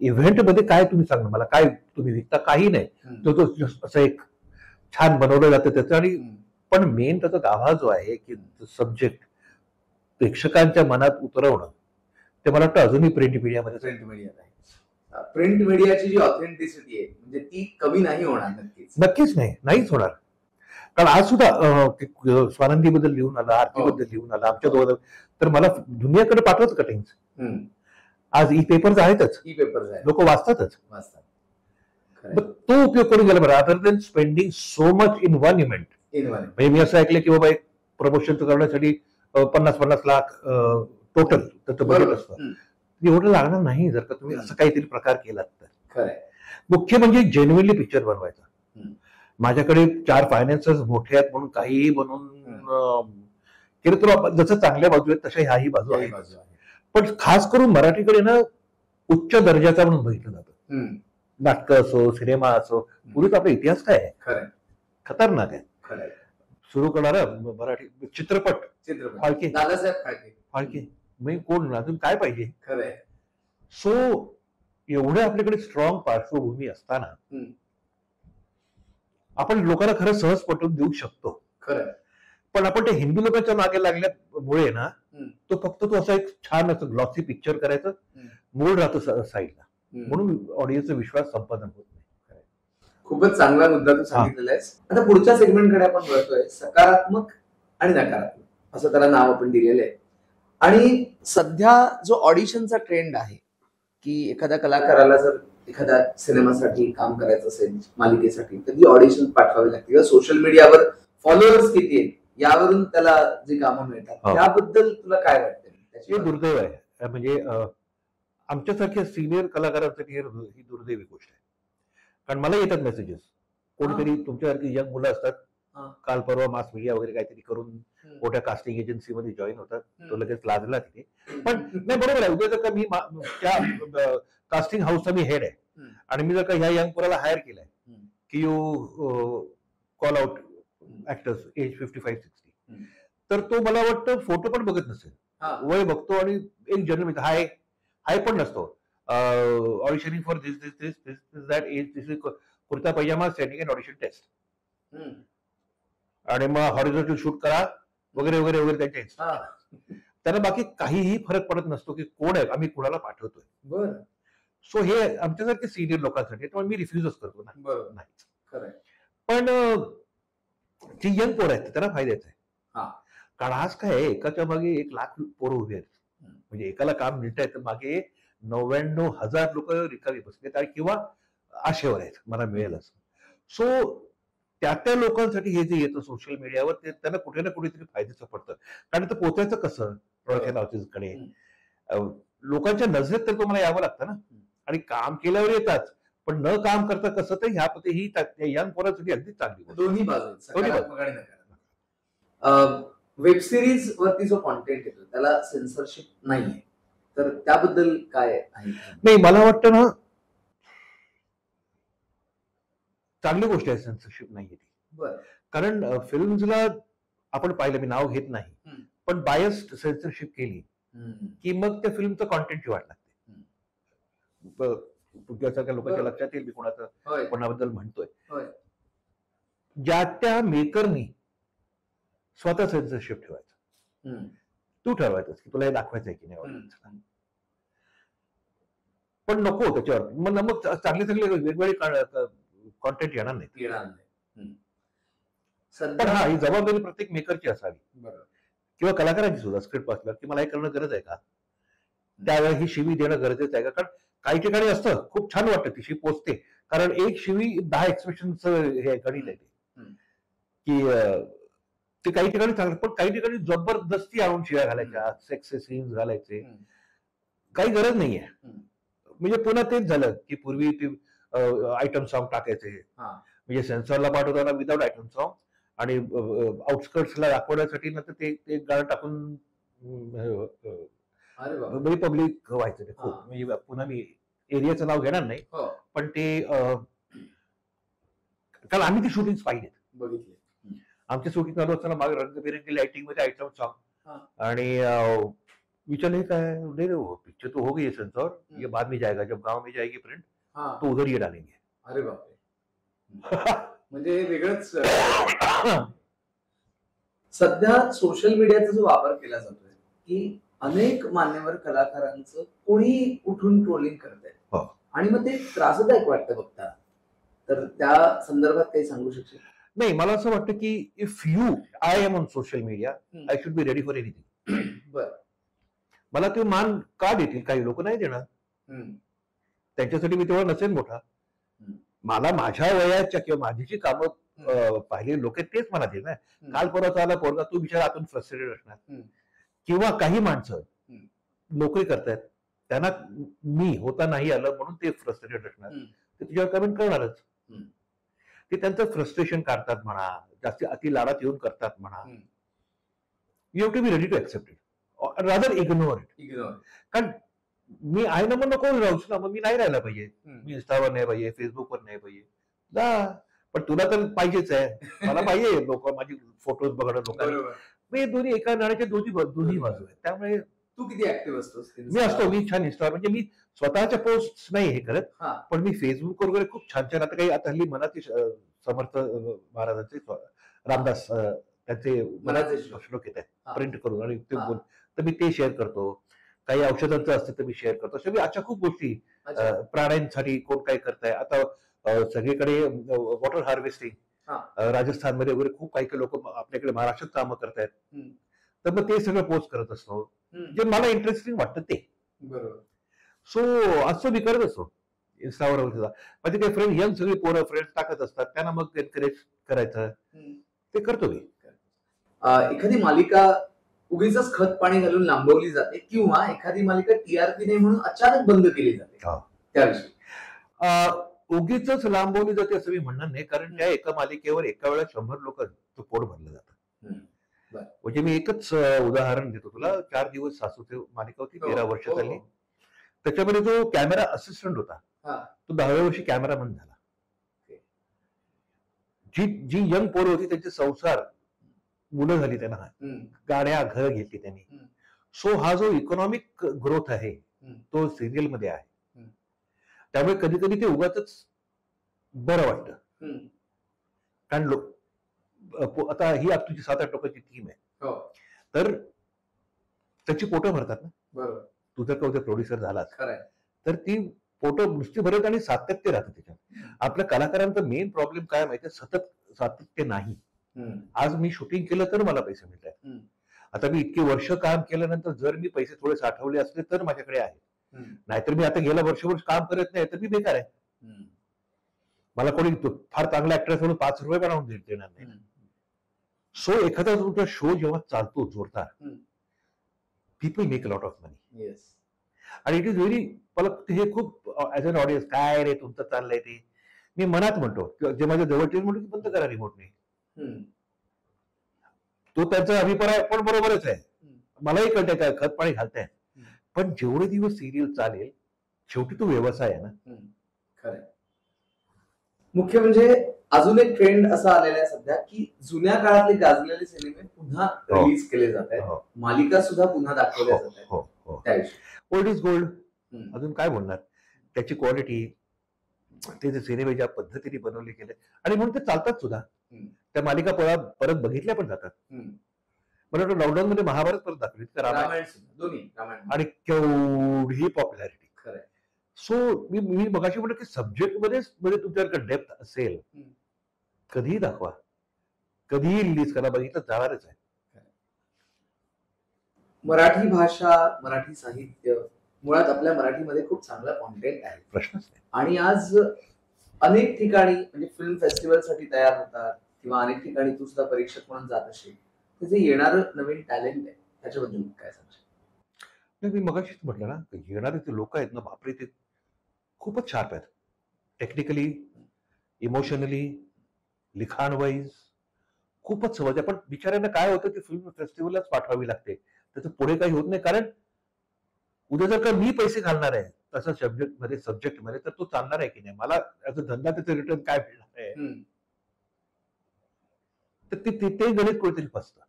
इव्हेंट मध्ये काय तुम्ही सांगा मला, काय तुम्ही विकता, काही नाही, तो असं एक छान बनवलं जातं त्याचं. आणि पण मेन त्याचा गाभा जो आहे की सब्जेक्ट प्रेक्षकांच्या मनात उतरवणं, ते मला वाटतं अजूनही प्रिंट मीडियाची जी ऑथेंटिसिटी आहे म्हणजे ती कमी नाही होणार, नक्कीच नाहीच होणार. कारण आज सुद्धा स्वानंदीबद्दल लिहून आला, आरतीबद्दल लिहून आला, आमच्या दोघांना, तर मला दुनियाकडे पाठवत कटिंग्स, आज ई पेपर्स आहेतच, लोक वाचतातच. तो उपयोग करून गेला बरं, other than spending so much in one event. म्हणजे मी असं ऐकलं की बाबा एक प्रमोशन करण्यासाठी 50-50 लाख टोटल त्याचं बजेट असतं, एवढं लागणार नाही जर का तुम्ही असं काहीतरी प्रकार केलात तर. मुख्य म्हणजे जेन्युइनली पिक्चर बनवायचा. माझ्याकडे 4 फायनान्सर्स मोठे आहेत म्हणून काहीही बनवून केलं तर जसं चांगल्या बाजू आहेत तशा ह्याही बाजू आहेत, पण खास करून मराठीकडे ना उच्च दर्जाचा म्हणून बघितलं जातं. नाटकं असो, सिनेमा असो, पूर्वीच आपला इतिहास काय आहे, खतरनाक आहे. सुरू करणारा मराठी चित्रपट फाळके, दादासाहेब फाळके, म्हणजे कोण अजून काय पाहिजे. सो एवढं आपल्याकडे स्ट्रॉंग पार्श्वभूमी असताना आपण लोकांना खरं सहज पटवून देऊ शकतो, पण आपण ते हिंदू लोकांच्या मागे लागल्यामुळे ना, तो फक्त तो असा एक छान असं ग्लॉसी पिक्चर करायचं, मूळ राहतो साईडला, म्हणून ऑडियन्सचा विश्वास संपादन होत नाही. खूपच चांगला मुद्दा तू सांगितलेला आहेस. आता पुढच्या सेगमेंटकडे आपण वळतोय, सकारात्मक आणि नकारात्मक असं त्याला नाव आपण दिलेलं आहे. आणि सध्या जो ऑडिशनचा ट्रेंड आहे की एखाद्या कलाकाराला जर एखाद्या सिनेमासाठी काम करायचं असेल, मालिकेसाठी, तर ती ऑडिशन पाठवावी लागते, किंवा सोशल मीडियावर फॉलोअर्स किती आहेत यावरून त्याला जी कामं मिळतात, त्याबद्दल तुला काय वाटतं? हे दुर्दैव आहे. म्हणजे आमच्यासारख्या सिनियर कलाकारांसाठी ही दुर्दैवी गोष्ट आहे, कारण मला येतात मेसेजेस कोणीतरी तुमच्यासारखी यंग मुलं असतात, काल परवा मास मीडिया वगैरे काहीतरी करून मोठ्या कास्टिंग एजन्सीमध्ये जॉईन होतात, तो लगेच लाजला तिथे. पण नाही, बरोबर आहे. उद्या जर का मी त्या कास्टिंग हाऊसचा मी हेड आहे आणि मी जर का ह्या यंग पोराला हायर केलाय की you call out actors age 55-60, तर तो मला वाटतं फोटो पण बघत नसेल, वय बघतो आणि एक जनरल हाय हाय पण नसतो. Auditioning for this this this this that age, this is kurta pyjama sending an audition test, आणि मग हॉरिझॉन्टल शूट करा वगैरे वगैरे वगैरे त्यांच्या. त्यांना बाकी काहीही फरक पडत नसतो की कोण आहे, आम्ही कुणाला पाठवतोय. बरं. सो हे आमच्यासारखे सिनियर लोकांसाठी त्यामुळे मी रिफ्युजच करतो ना. बरोबर. नाही, पण जी यंग पोरं आहेत त्यांना फायद्याचं आहे. कारण आज काय आहे, एकाच्या मागे 1,00,000 पोरं उभी आहेत. म्हणजे एकाला काम मिळत आहे तर मागे 99,000 लोक रिकामी बसलेत आणि किंवा आशेवर आहेत मला मिळेल असं. सो त्या लोकांसाठी हे जे येतं सोशल मीडियावर ते त्यांना कुठे ना कुठेतरी फायद्याचं पडतं. कारण ते पोचायचं कसं प्रोडक्शन हाऊसेसकडे, लोकांच्या नजरेत तर तुम्हाला यावं लागतं ना. आणि काम केल्यावर येतात, पण न काम करता कसं, तर ह्या ही यंग पोरांसाठी अगदी चांगली गोष्ट. दोन्ही बाजू. वेब सिरीज वरती जो कॉन्टेंट येतो त्याला सेन्सरशिप नाहीये, तर त्याबद्दल काय आहे? नाही, मला वाटतं ना चांगली गोष्ट आहे सेन्सरशिप नाहीये ती. कारण फिल्म्सला आपण पाहिलं, मी नाव घेत नाही, पण बायस्ड सेन्सरशिप केली की मग त्या फिल्मचं कॉन्टेंटची वाट लागते. तुमच्यासारख्या लोकांच्या लक्षात येईल मी कोणाबद्दल म्हणतोय. ज्या त्या मेकरनी स्वतः सेन्सरशिप ठेवायचं, तू ठरवायचंस की तुला हे दाखवायचंय की नाही. पण नको त्याच्यावर मग चांगले चांगले वेगवेगळे कॉन्टेंट येणार नाही. पण हा, ही जबाबदारी प्रत्येक मेकरची असावी किंवा कलाकारांची सुद्धा. स्क्रिप्ट वाचलं की मला हे करणं गरज आहे का, त्यावेळी ही शिवी देणं गरजेचं आहे का. कारण काही ठिकाणी असतं खूप छान वाटतं ती शिवी पोचते, कारण एक शिवी 10 एक्सप्रेशनचं हे गणित आहे की ते काही ठिकाणी चांगलं, पण काही ठिकाणी जबरदस्ती आणून शिव्या घालायच्या, सेक्स सीन्स घालायचे, काही गरज नाहीये. म्हणजे पुन्हा तेच झालं की पूर्वी ते आयटम सॉन्ग टाकायचे, म्हणजे सेन्सॉरला पाठवताना विदाउट आयटम सॉन्ग आणि आउटस्कर्ट्सला दाखवण्यासाठी ना ते गाणं टाकून पब्लिक व्हायचं ते खूप. म्हणजे पुन्हा मी एरियाचं नाव घेणार नाही, पण ते कारण आम्ही ती शूटिंग पाहिलेत, बघितले. आमच्या शूटिंग चालू असताना मागे रंगबिरंगी लाइटिंग मध्ये आयटम सॉन्ग आणि विचारले काय, पिक्चर तो हो गई सेंसॉर, ये बाद में जाएगा, जब गांव में जाएगी प्रिंट तो उधर ये डालेंगे. अरे बापरे. म्हणजे वेगळंच. सध्या सोशल मीडियाचा जो वापर केला जातोय की अनेक मान्यवर कलाकारांचं कोणी उठून ट्रोलिंग करतंय आणि मग ते त्रासदायक वाटतं बघता, तर त्या संदर्भात काही सांगू शकशील? नाही, मला असं वाटतं की if I am on social media, I should be ready for anything. मला ते मान का देतील काही लोक, नाही देणार. त्यांच्यासाठी मी तेवढा नसेल मोठा. मला माझ्या वयाच्या किंवा माझी जी कामं पाहिली लोक तेच मला देणार. काल परवा आला पोरगा, तू बिचारा आतून फ्रस्ट्रेटेड असणार, किंवा काही माणसं नोकरी करतायत त्यांना मी होता नाही आलं म्हणून ते फ्रस्ट्रेटेड असणार, ते तुझ्यावर कमेंट करणारच. ते त्यांचं फ्रस्ट्रेशन काढतात म्हणा, जास्त अति लाडात येऊन करतात म्हणा. You have to be ready to accept it, rather ignore it. कारण मी आहे ना, मग नको राहूच ना, मग मी नाही राहायला पाहिजे. मी इंस्टावर नाही पाहिजे, फेसबुकवर नाही पाहिजे, जा. पण तुला तर पाहिजेच आहे, मला पाहिजे लोक माझी फोटोज बघणं लोकांना. मी दोन्ही एका नाण्याच्या दोन्ही बाजू आहेत. त्यामुळे तू किती ऍक्टिव्ह असतोस? मी असतो, मी छान इंस्टावर, म्हणजे मी स्वतःच्या पोस्ट नाही हे करत, पण मी फेसबुक वगैरे खूप छान छान, आता काही आता हल्ली मनाचे समर्थ महाराजांचे रामदास त्यांचे मनाचे श्लोक येत आहेत प्रिंट करून आणि ते बोल, तर मी ते शेअर करतो. काही औषधांचं असतं तर मी शेअर करतो. अशा मी अशा खूप गोष्टी प्राण्यांसाठी कोण काय करताय. आता सगळीकडे वॉटर हार्वेस्टिंग राजस्थानमध्ये वगैरे खूप काही लोक आपल्याकडे महाराष्ट्रात कामं करतायत, तर मग ते सगळं पोस्ट करत असतो जे मला इंटरेस्टिंग वाटतं ते. बरोबर. सो असं मी करत असतो इंस्टावर वगैरे. माझे काही फ्रेंड यंग सगळे पोरं फ्रेंड्स टाकत असतात, त्यांना मग एनकरेज करायचं, ते करतो मी. एखादी मालिका उगीच खत पाणी घालून लांबवली जाते किंवा एखादी मालिका TRP नाही म्हणून अचानक बंद केली जाते, त्याविषयी उगीच लांबवली जाते असं मी म्हणणार नाही, कारण त्या एका मालिकेवर एका वेळा 100 लोकांचं पोट भरलं जातं. म्हणजे मी एकच उदाहरण देतो तुला. 4 दिवस सासूची मालिका होती, 13 वर्ष झाली. त्याच्यामध्ये जो कॅमेरा असिस्टंट होता तो 10व्या वर्षी कॅमेरामन झाला. जी जी यंग पोरं होती त्यांचे संसार, मुलं झाली त्यांना, गाड्या, घर घेतली त्यांनी. सो हा जो इकॉनॉमिक ग्रोथ आहे तो सिरियल मध्ये आहे. त्यामुळे कधी कधी ते उगाच बरं वाटतं. कारण आता ही तुझी 7-8 लोकांची टीम आहे, तर त्याची पोटं भरतात ना. बरोबर. तू जर का उद्या प्रोड्युसर झालास तर ती पोटं नुसती भरत आणि सातत्य राहतं त्याच्यात. आपल्या कलाकारांचा मेन प्रॉब्लेम काय माहितीये, सतत सातत्य नाही. आज मी शूटिंग केलं तर मला पैसे मिळत आहेत. आता मी इतकी वर्ष काम केल्यानंतर जर मी पैसे थोडे साठवले असले तर माझ्याकडे आहे, नाहीतर मी आता गेल्या वर्षभर काम करत नाही तर मी बेकार आहे. मला कोणी फार चांगला ऍक्ट्रेस म्हणून 5 रुपये बनवून देणार नाही. सो एखादा तुमचा शो जेव्हा चालतो जोरदार, people make a lot of money. आणि इट इज व्हेरी, मला हे खूप ऍज अन ऑडियन्स, काय रे तुमचं चाललंय ते मी मनात म्हणतो, जे माझ्या जवळचे म्हणतो की बंद करा रिमोटने. तो त्यांचा अभिप्राय पण बरोबरच आहे, मलाही कळतंय काय खत पाणी घालताय, पण जेवढे दिवस सिरियल चालेल शेवटी तो व्यवसाय आहे ना. खरं. मुख्य म्हणजे अजून एक ट्रेंड असा आलेला आहे सध्या की जुन्या काळातले गाजलेले सिनेमे पुन्हा रिलीज केले जात आहेत, मालिका सुद्धा पुन्हा दाखवल्या जात आहेत. त्याविषयी ओल्ड इज गोल्ड. अजून काय बोलणार, त्याची क्वालिटी, ते जे सिनेमे ज्या पद्धतीने बनवले गेले आणि म्हणून ते चालतात सुद्धा. त्या मालिका परत बघितल्या पण जातात. मला वाटतं लॉकडाऊन मध्ये महाभारत परत दाखवली, दोन्ही आणि केवढी पॉप्युलॅरिटी. सो मी मगाशी म्हटलं की सब्जेक्ट मध्ये तुमच्याकडे डेप्थ असेल, कधीही दाखवा, कधीही रिलीज करा, बघितलं जाणारच आहे. मराठी भाषा, मराठी साहित्य, मुळात आपल्या मराठीमध्ये खूप चांगला कॉन्टेंट आहे, प्रश्नच नाही. आणि आज अनेक ठिकाणी म्हणजे फिल्म फेस्टिवल साठी तयार होतात किंवा अनेक ठिकाणी तू सुद्धा परीक्षक म्हणून जात असेल, तर जे येणारं नवीन टॅलेंट आहे त्याच्याबद्दल काय सांगशील? मी मगाशीच म्हटलं ना, येणारे ते लोक आहेत ना, बापरे, ते खूपच शार्प आहेत. टेक्निकली, इमोशनली, लिखाण वाईज खूपच सहज आहे. पण बिचाऱ्यांना काय होतं की फिल्म फेस्टिवलच पाठवावी लागते, त्याचं पुढे काही होत नाही. कारण उद्या जर का मी पैसे घालणार आहे तसं सब्जेक्ट मध्ये, तर तो चालणार आहे की नाही, मला ऍज अ धंदा त्याचं रिटर्न काय मिळणार आहे, तर ते गणित कुठेतरी फसतं.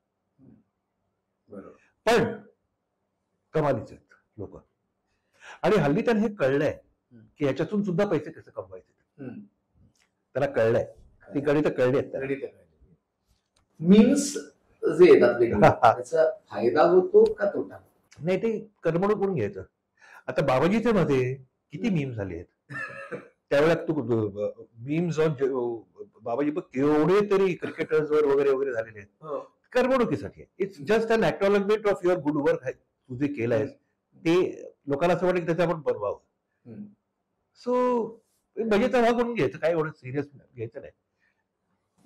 पण कमालीचे आहेत लोक, आणि हल्ली त्यांना हे कळलंय की याच्यातून सुद्धा पैसे कसे कमवायचे. त्याला कळलंय, ती गणित कळली आहेत. मीम्स जे येतात त्याचा फायदा होतो का तोटा? नाही, ते करमणूक म्हणून घ्यायचं. आता बाबाजीच्या मध्ये किती मीम्स झाले आहेत त्यावेळेला. तू मीम्स बाबाजी बघ केवढे तरी क्रिकेटर्सवर वगैरे वगैरे झालेले आहेत करमणुकीसाठी. It's just an acknowledgement of your good work तू जे केलंय ते लोकांना असं वाटतं की त्याचं आपण बनवावं. सो मजेचा भाग म्हणून घ्यायचं, काय एवढं सिरियस घ्यायचं नाही.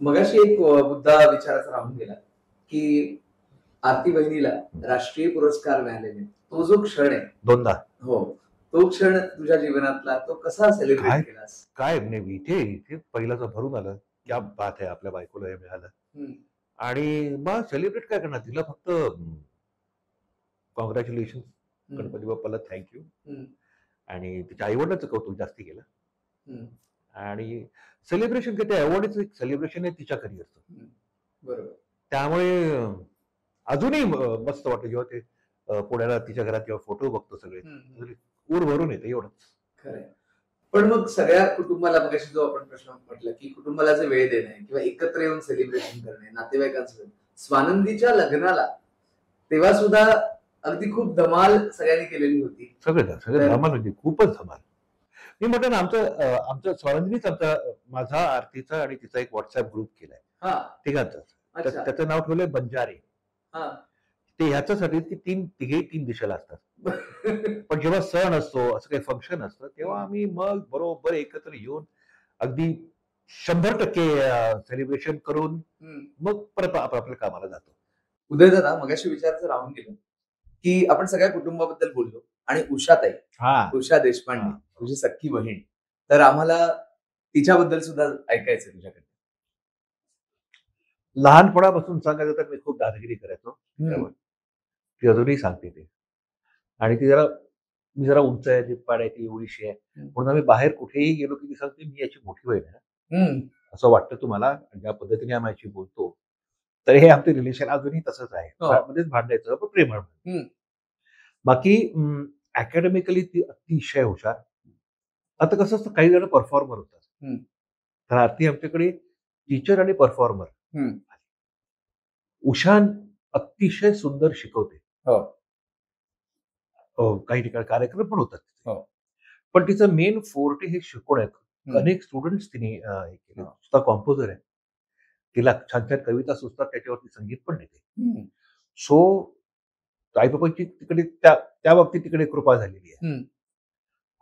मगाशी एक मुद्दा विचारायचा राहून गेला की आरती बहिणीला राष्ट्रीय पुरस्कार मिळालेले, तो जो क्षण आहे 2दा, हो, तो क्षण तुझ्या जीवनातला तो कसा सेलिब्रेट केलास? काय नाही, इथे पहिलाच भरून आलं, क्या बात आहे, आपल्या बायकोला हे मिळालं. आणि मग सेलिब्रेट काय करणार, तिला फक्त कॉंग्रॅच्युलेशन, गणपती बाप्पाला थँक्यू, आणि तिच्या आईवडिलांचं कौतुक जास्ती केलं. आणि सेलिब्रेशन काय, ते अवॉर्डचं एक सेलिब्रेशन आहे तिच्या करिअरचं. बरोबर. त्यामुळे अजूनही मस्त वाटतं जेव्हा ते पुण्याला तिच्या घरात जेव्हा फोटो बघतो, सगळे ऊर भरून येते. एवढंच खरं. पण मग सगळ्या कुटुंबाला, मगाशी जो आपण प्रश्न म्हटलं की कुटुंबाला जे वेळ देणे किंवा एकत्र येऊन सेलिब्रेशन करणे, नातेवाईकांसोबत, स्वानंदीच्या लग्नाला तेव्हा सुद्धा अगदी खूप धमाल सगळ्यांनी केलेली होती. सगळे धमाल होती, खूपच धमाल. मी म्हटलं ना, आमचं स्वानंदीच माझा, आरतीचा आणि तिचा एक व्हॉट्सअप ग्रुप केलाय तिघांचा. त्याचं नाव ठेवलंय बंजारे. ते ह्याच्यासाठी की तिघे 3 दिशेला असतात. पण जेव्हा सण असतो, असं काही फंक्शन असतं, तेव्हा आम्ही मग बरोबर एकत्र येऊन अगदी 100% सेलिब्रेशन करून मग परत आपल्या कामाला जातो. उदय दादा, मगाशी विचारायचं राहून गेलं की आपण सगळ्या कुटुंबाबद्दल बोललो, आणि उषाताई, उषा देशपांडे तुझी सख्खी बहीण, तर आम्हाला तिच्याबद्दल सुद्धा ऐकायचं तुझ्याकडे. लहानपणापासून सांगायचं तर मी खूप दादागिरी करायचो त्यावर. ती अजूनही सांगते ते. आणि ती मी जरा उंच आहे, जिप्पाड आहे, ती एवढीशी आहे. म्हणून आम्ही बाहेर कुठेही गेलो की ती सांगते मी याची मोठी बहीण आहे. असं वाटतं तुम्हाला ज्या पद्धतीने आम्ही याची बोलतो. तर हे आमचं रिलेशन अजूनही तसंच आहे. मध्येच भांडायचं पण प्रेमळ. बाकी अकॅडमिकली ती अतिशय हुशार. आता कसं असतं काही जण परफॉर्मर होतात. तर आरती आमच्याकडे टीचर आणि परफॉर्मर. उषान अतिशय सुंदर शिकवते. काही ठिकाणी कार्यक्रम पण होतात. पण तिचं मेन फोर्टे हे शिकवण्यात. अनेक स्टुडंट्स तिने हे केले. स्वतः कॉम्पोजर आहे. तिला छान छान कविता सुचतात, त्याच्यावरती संगीत पण देते. सो आई बाबांची तिकडे त्या बाबतीत तिकडे कृपा झालेली आहे.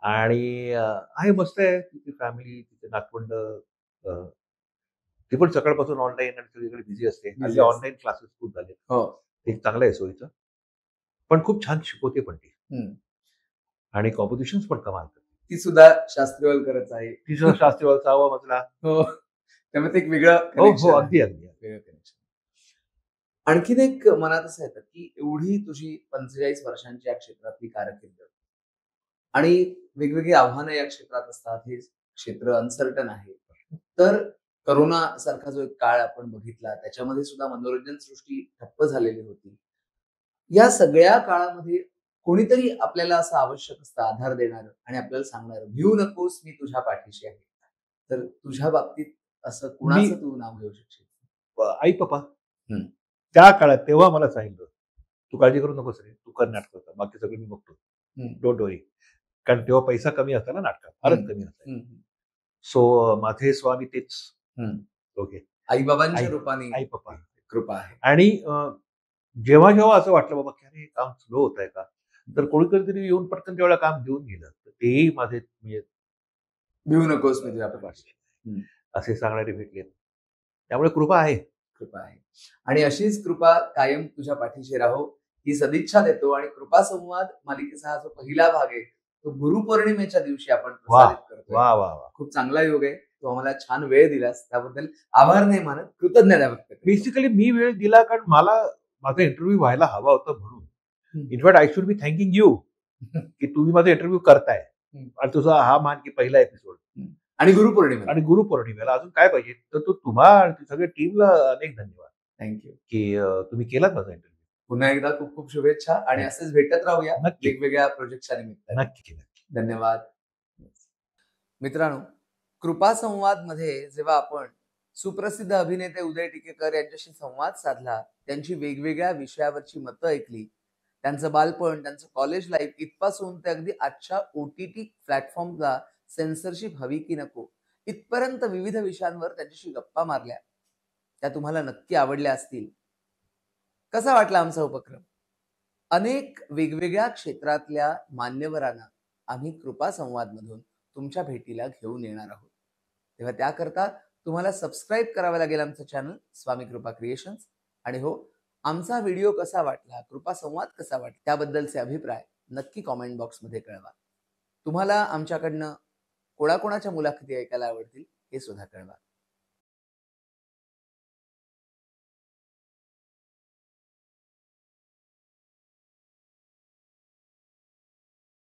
आणि आहे मस्त आहे तिची फॅमिली, तिचे नातवंड. ती पण सकाळपासून ऑनलाईन आणि सगळीकडे बिझी असते. ऑनलाईन क्लासेस खूप झाले. ते चांगलं आहे सोयीचं. पण खूप छान शिकवते पण ती. आणि कॉम्पोजिशन पण कमाल करते. ती सुद्धा शास्त्रीय करत आहे. ती सुद्धा शास्त्रीय 6वा मजला. त्यामुळे ते एक वेगळं अगदी वेगळं कनेक्शन. आणखीन एक मनात असं येतं की एवढी तुझी 45 वर्षांची या क्षेत्रातली कारकीर्द आणि वेगवेगळी आव्हानं या क्षेत्रात असतात. हे क्षेत्र अनसर्टन आहे. तर करोना सारखा जो एक काळ आपण बघितला त्याच्यामध्ये सुद्धा मनोरंजन सृष्टी ठप्प झालेली होती. या सगळ्या काळामध्ये कोणीतरी आपल्याला असं आवश्यक असतं आधार देणारं आणि आपल्याला सांगणारं भिवू नकोस मी तुझ्या पाठीशी आहे. तर तुझ्या बाबतीत असं कुणाचं तू नाव घेऊ शकशील? आई पप्पा. त्या काळात तेव्हा मला सांगितलं तू काळजी करू नकोस रे, तू कर नाटकाचा, बाकी सगळं मी बघतो, डोंट वरी. कारण तेव्हा पैसा कमी असता ना नाटकात, फारच कमी असता. सो माझे स्वामी तेच. ओके, आई बाबांच्या रूपाने आई पप्पा कृपा आहे. आणि जेव्हा जेव्हा असं वाटलं बाबा की अरे काम स्लो होत आहे का, तर कोणीतरी तरी येऊन पटकन तेवढं काम घेऊन गेलं. तेही माझे भिवू नकोस मी तुझ्या पाठीशी असे सांगणारे भेटले. त्यामुळे कृपा आहे. कृपा आहे आणि अशीच कृपा कायम तुझ्या पाठीशी राहो ही सदिच्छा देतो. आणि कृपा संवाद मालिकेचा हा जो पहिला भाग आहे तो गुरुपौर्णिमेच्या दिवशी आपण प्रसारित करतो. वा वा वा, खूप चांगला योग आहे. तू आम्हाला छान वेळ दिलास त्याबद्दल आभार नाही मानत, कृतज्ञता व्यक्त करतो. बेसिकली मी वेळ दिला कारण मला माझा इंटरव्ह्यू व्हायला हवा होता म्हणून. In fact I should be thanking you की तुम्ही माझा इंटरव्ह्यू करताय आणि तुझा हा मान की पहिला एपिसोड आणि गुरुपौर्णिमेला अजून काय पाहिजे. तर तो तुम्हा आणि सगळ्या टीमला अनेक धन्यवाद. थँक्यू की तुम्ही केलात माझा इंटरव्ह्यू. पुन्हा एकदा खूप खूप शुभेच्छा आणि असेच भेटत राहूया वेगवेगळ्या प्रोजेक्टच्या निमित्ताने. नक्की. धन्यवाद. मित्रांनो, कृपा संवाद मध्ये जेव्हा आपण सुप्रसिद्ध अभिनेते उदय टिकेकर यांच्याशी संवाद साधला, त्यांची वेगवेगळ्या विषयावरची मतं ऐकली, त्यांचं बालपण, त्यांचं कॉलेज लाईफ इथपासून ते अगदी आजच्या OTT प्लॅटफॉर्मला सेन्सरशिप हवी की नको इथपर्यंत विविध विषयांवर त्यांच्याशी गप्पा मारल्या, त्या तुम्हाला नक्की आवडल्या असतील. कसा वाटला आमचा उपक्रम? अनेक वेगवेगळ्या क्षेत्रातल्या मान्यवरांना आम्ही कृपा संवाद मधून तुमच्या भेटीला घेऊन येणार आहोत. तेव्हा त्याकरता तुम्हाला सबस्क्राईब करावं लागेल आमचं चॅनल स्वामी कृपा क्रिएशन्स. आणि हो, आमचा व्हिडिओ कसा वाटला, कृपा संवाद कसा वाटला त्याबद्दलचे अभिप्राय नक्की कॉमेंट बॉक्समध्ये कळवा. तुम्हाला आमच्याकडनं कोणाकोणाच्या मुलाखती ऐकायला आवडतील हे सुद्धा कळवा.